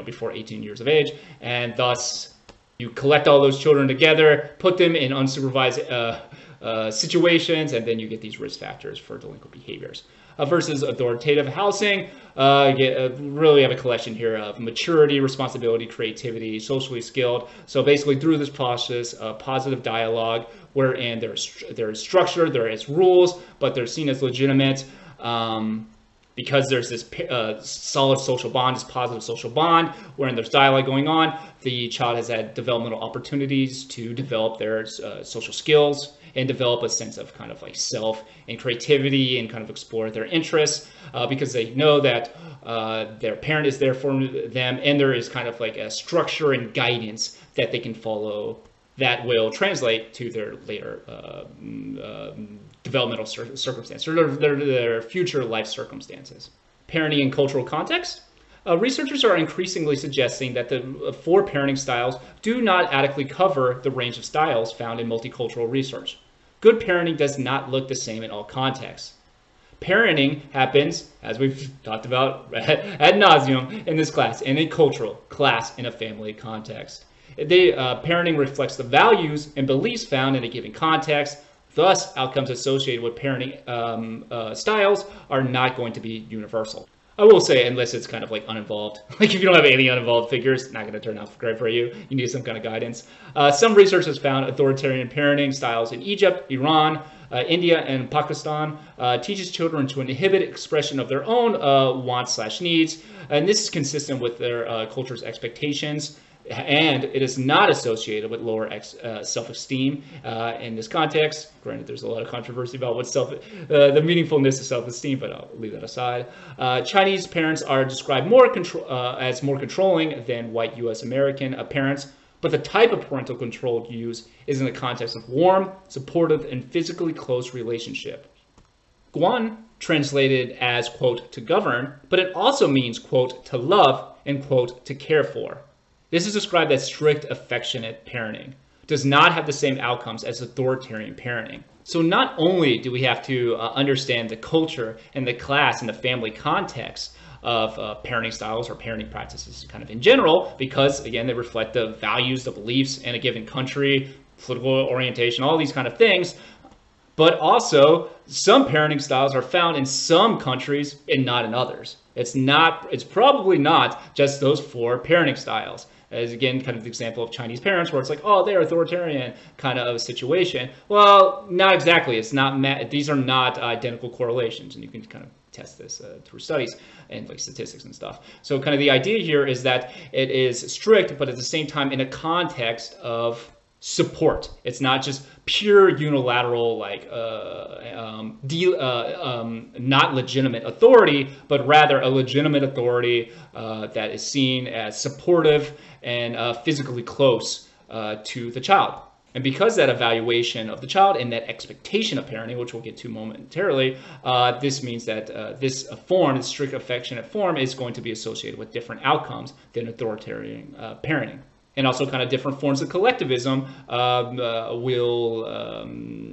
A: before 18 years of age. And thus, you collect all those children together, put them in unsupervised situations, and then you get these risk factors for delinquent behaviors. Versus authoritative housing, really have a collection here of maturity, responsibility, creativity, socially skilled. So basically through this process of positive dialogue, wherein there is structure, there is rules, but they're seen as legitimate because there's this solid social bond, this positive social bond, wherein there's dialogue going on. The child has had developmental opportunities to develop their social skills and develop a sense of kind of like self and creativity and kind of explore their interests because they know that their parent is there for them, and there is kind of like a structure and guidance that they can follow that will translate to their later developmental circumstances or their future life circumstances. Parenting in cultural context. Researchers are increasingly suggesting that the four parenting styles do not adequately cover the range of styles found in multicultural research. Good parenting does not look the same in all contexts. Parenting happens, as we've talked about ad nauseum in this class, in a cultural, class, and a family context. Parenting reflects the values and beliefs found in a given context. Thus, outcomes associated with parenting styles are not going to be universal. I will say, unless it's kind of like uninvolved. Like if you don't have any uninvolved figures, it's not going to turn out great for you. You need some kind of guidance. Some research has found authoritarian parenting styles in Egypt, Iran, India, and Pakistan teaches children to inhibit expression of their own wants/needs. And this is consistent with their culture's expectations. And it is not associated with lower self-esteem in this context. Granted, there's a lot of controversy about what the meaningfulness of self-esteem, but I'll leave that aside. Chinese parents are described as more controlling than white U.S. American parents, but the type of parental control used is in the context of warm, supportive, and physically close relationship. Guan translated as, quote, to govern, but it also means, quote, to love and, quote, to care for. This is described as strict, affectionate parenting. Does not have the same outcomes as authoritarian parenting. So not only do we have to understand the culture and the class and the family context of parenting styles or parenting practices kind of in general, because again, they reflect the values, the beliefs in a given country, political orientation, all these kind of things, but also some parenting styles are found in some countries and not in others. It's probably not just those four parenting styles. As again, kind of the example of Chinese parents where it's like, oh, they're authoritarian kind of a situation. Well, not exactly. It's not. These are not identical correlations, and you can kind of test this through studies and like statistics and stuff. So kind of the idea here is that it is strict, but at the same time in a context of support. It's not just pure unilateral, like not legitimate authority, but rather a legitimate authority that is seen as supportive and physically close to the child. And because that evaluation of the child and that expectation of parenting, which we'll get to momentarily, this means that this form, this strict affectionate form, is going to be associated with different outcomes than authoritarian parenting. And also kind of different forms of collectivism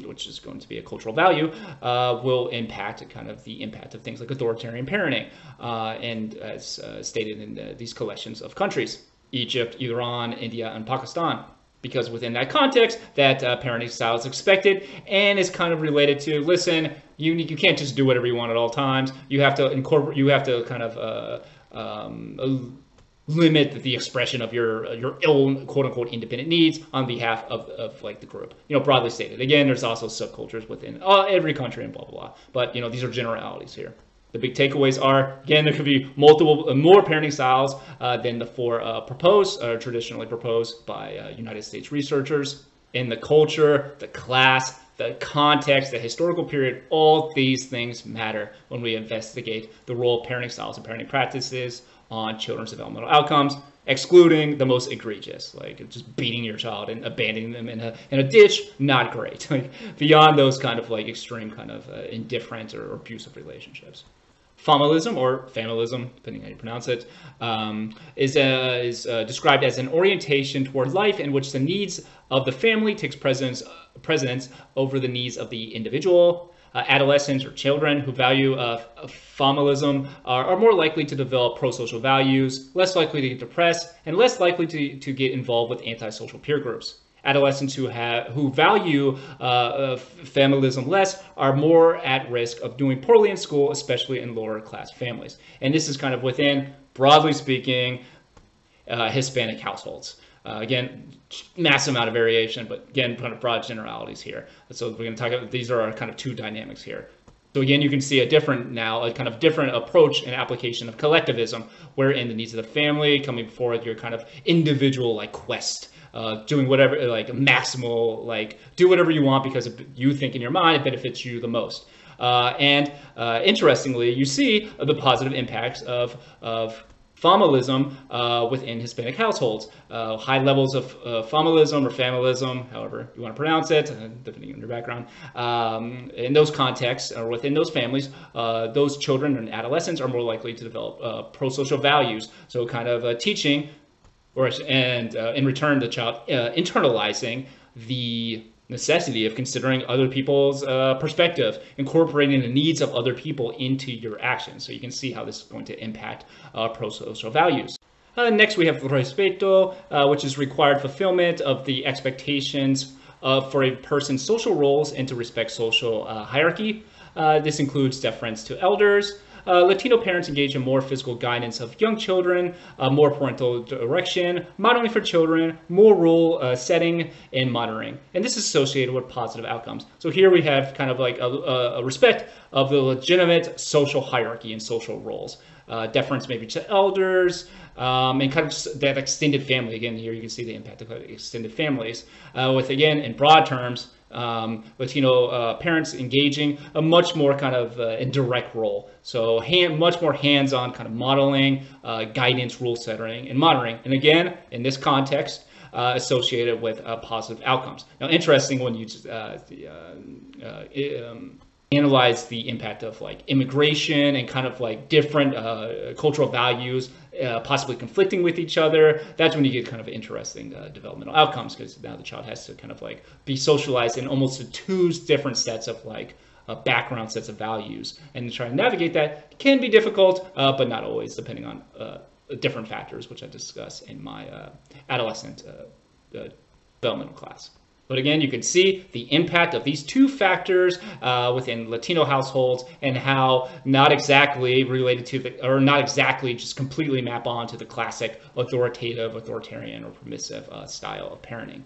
A: which is going to be a cultural value, will impact kind of the impact of things like authoritarian parenting, and as stated in these collections of countries, Egypt, Iran, India, and Pakistan. Because within that context, that parenting style is expected and is kind of related to, listen, you can't just do whatever you want at all times. You have to incorporate, you have to kind of limit the expression of your own quote unquote independent needs on behalf of like the group. Broadly stated. Again, there's also subcultures within every country and blah blah blah. But these are generalities here. The big takeaways are, again, there could be more parenting styles than the four traditionally proposed by United States researchers. In the culture, the class, the context, the historical period, all these things matter when we investigate the role of parenting styles and parenting practices on children's developmental outcomes, excluding the most egregious, like just beating your child and abandoning them in a ditch, not great. Like beyond those kind of like extreme kind of indifferent or abusive relationships. Familism, or familism, depending how you pronounce it, is described as an orientation toward life in which the needs of the family takes precedence over the needs of the individual. Adolescents or children who value familism are more likely to develop pro-social values, less likely to get depressed, and less likely to get involved with antisocial peer groups. Adolescents who value familism less are more at risk of doing poorly in school, especially in lower class families. And this is kind of within, broadly speaking, Hispanic households. Again, massive amount of variation, but again, kind of broad generalities here. So we're going to talk about, these are our kind of two dynamics here. So again, you can see a kind of different approach and application of collectivism, wherein the needs of the family coming before your kind of individual like quest. Doing whatever, like maximal, like do whatever you want because you think in your mind it benefits you the most. Interestingly, you see the positive impacts of familism within Hispanic households. High levels of familism or familism, however you want to pronounce it, depending on your background. In those contexts or within those families, those children and adolescents are more likely to develop pro-social values. So kind of teaching and in return, the child internalizing the necessity of considering other people's perspective, incorporating the needs of other people into your actions. So you can see how this is going to impact pro-social values. Next, we have respeto, which is required fulfillment of the expectations for a person's social roles and to respect social hierarchy. This includes deference to elders. Latino parents engage in more physical guidance of young children, more parental direction, modeling for children, more rule setting and monitoring. And this is associated with positive outcomes. So here we have kind of like a respect of the legitimate social hierarchy and social roles. Deference maybe to elders, and kind of that extended family. Again, here you can see the impact of extended families. With, again, in broad terms, Latino parents engaging a much more kind of indirect role. So much more hands-on kind of modeling, guidance, rule setting, and monitoring. And again, in this context, associated with positive outcomes. Now, interesting when you analyze the impact of like immigration and kind of like different cultural values possibly conflicting with each other. That's when you get kind of interesting developmental outcomes, because now the child has to kind of like be socialized in almost two different sets of like background sets of values, and trying to navigate that can be difficult, but not always, depending on different factors, which I discuss in my adolescent developmental class. But again, you can see the impact of these two factors within Latino households, and how not exactly related to or not exactly just completely map on to the classic authoritarian, or permissive style of parenting.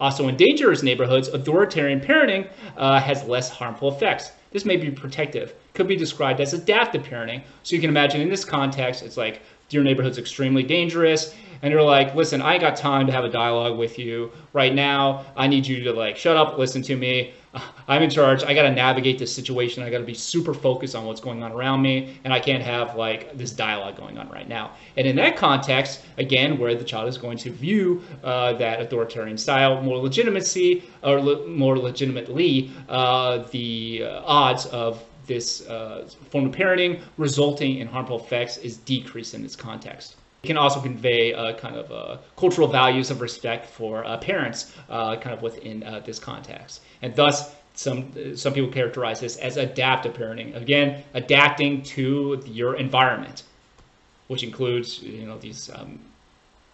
A: Also, in dangerous neighborhoods, authoritarian parenting has less harmful effects. This may be protective, could be described as adaptive parenting. So you can imagine in this context, it's like your neighborhood's extremely dangerous, and you're like, listen, I ain't got time to have a dialogue with you right now. I need you to like shut up, listen to me. I'm in charge. I got to navigate this situation. I got to be super focused on what's going on around me, and I can't have like this dialogue going on right now. And in that context, again, where the child is going to view that authoritarian style more legitimacy or more legitimately, the odds of this form of parenting resulting in harmful effects is decreased in this context. It can also convey kind of cultural values of respect for parents kind of within this context. And thus, some people characterize this as adaptive parenting. Again, adapting to your environment, which includes these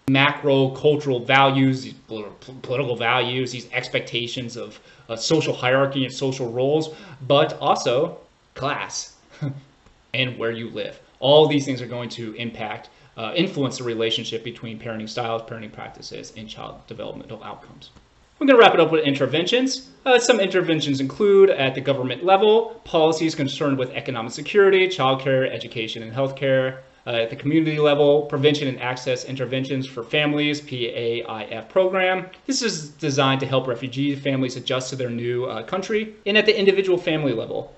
A: macro cultural values, these political values, these expectations of social hierarchy and social roles, but also class and where you live. All these things are going to influence the relationship between parenting styles, parenting practices, and child developmental outcomes. We're going to wrap it up with interventions. Some interventions include, at the government level, policies concerned with economic security, childcare, education, and healthcare. At the community level, prevention and access interventions for families, PAIF program. This is designed to help refugee families adjust to their new country. And at the individual family level,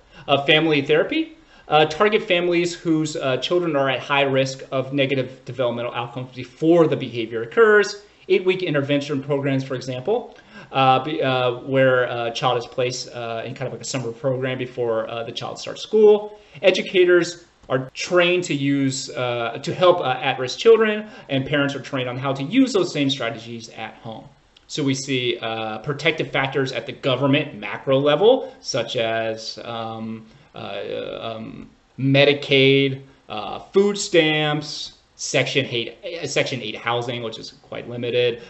A: family therapy. Target families whose children are at high risk of negative developmental outcomes before the behavior occurs. 8-week intervention programs, for example, where a child is placed in kind of like a summer program before the child starts school. Educators are trained to use to help at-risk children, and parents are trained on how to use those same strategies at home. So we see protective factors at the government macro level, such as Medicaid, food stamps, Section 8 housing, which is quite limited.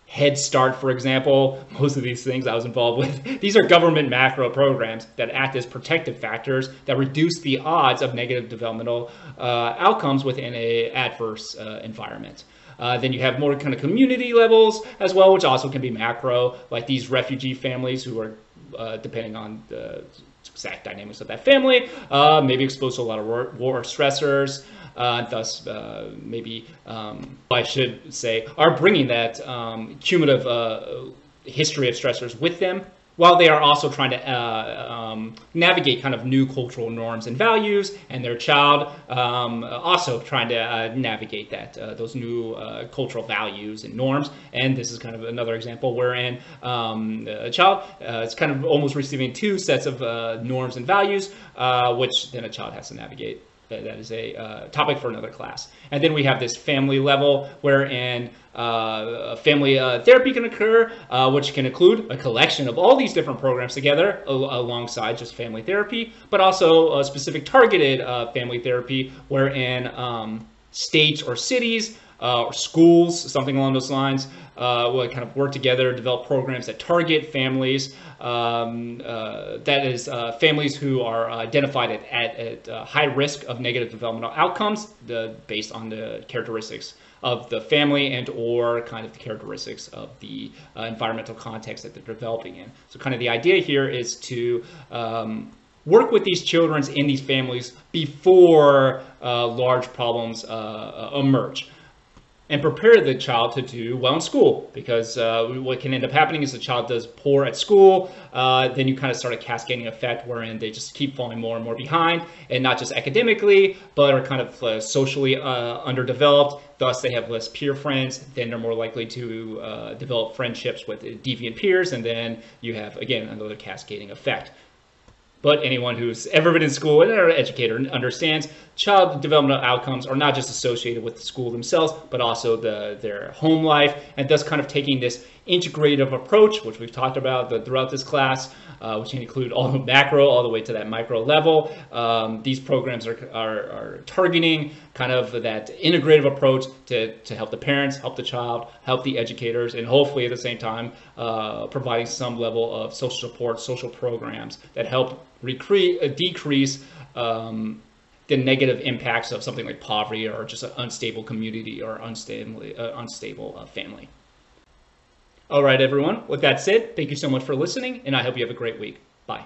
A: Head Start, for example, most of these things I was involved with. These are government macro programs that act as protective factors that reduce the odds of negative developmental outcomes within an adverse environment. Then you have more kind of community levels as well, which also can be macro, like these refugee families who are, depending on the exact dynamics of that family, maybe exposed to a lot of war stressors, thus maybe, I should say, are bringing that cumulative history of stressors with them, while they are also trying to navigate kind of new cultural norms and values, and their child also trying to navigate those new cultural values and norms. And this is kind of another example wherein a child is kind of almost receiving two sets of norms and values, which then a child has to navigate. That is a topic for another class. And then we have this family level wherein family therapy can occur, which can include a collection of all these different programs together alongside just family therapy, but also specific targeted family therapy wherein states or cities or schools, something along those lines, will kind of work together, develop programs that target families, that is families who are identified at high risk of negative developmental outcomes based on the characteristics of the family and or kind of the characteristics of the environmental context that they're developing in. So kind of the idea here is to work with these children in these families before large problems emerge, and prepare the child to do well in school, because what can end up happening is the child does poor at school, then you kind of start a cascading effect wherein they just keep falling more and more behind, and not just academically, but are kind of socially underdeveloped. Thus, they have less peer friends, then they're more likely to develop friendships with deviant peers, and then you have, again, another cascading effect. But anyone who's ever been in school and an educator understands child developmental outcomes are not just associated with the school themselves, but also their home life, and thus kind of taking this integrative approach, which we've talked about throughout this class, which can include all the macro all the way to that micro level. These programs are targeting kind of that integrative approach to help the parents, help the child, help the educators, and hopefully at the same time providing some level of social support, social programs that help decrease the negative impacts of something like poverty or just an unstable community or unstable family. All right, everyone. With that said, thank you so much for listening, and I hope you have a great week. Bye.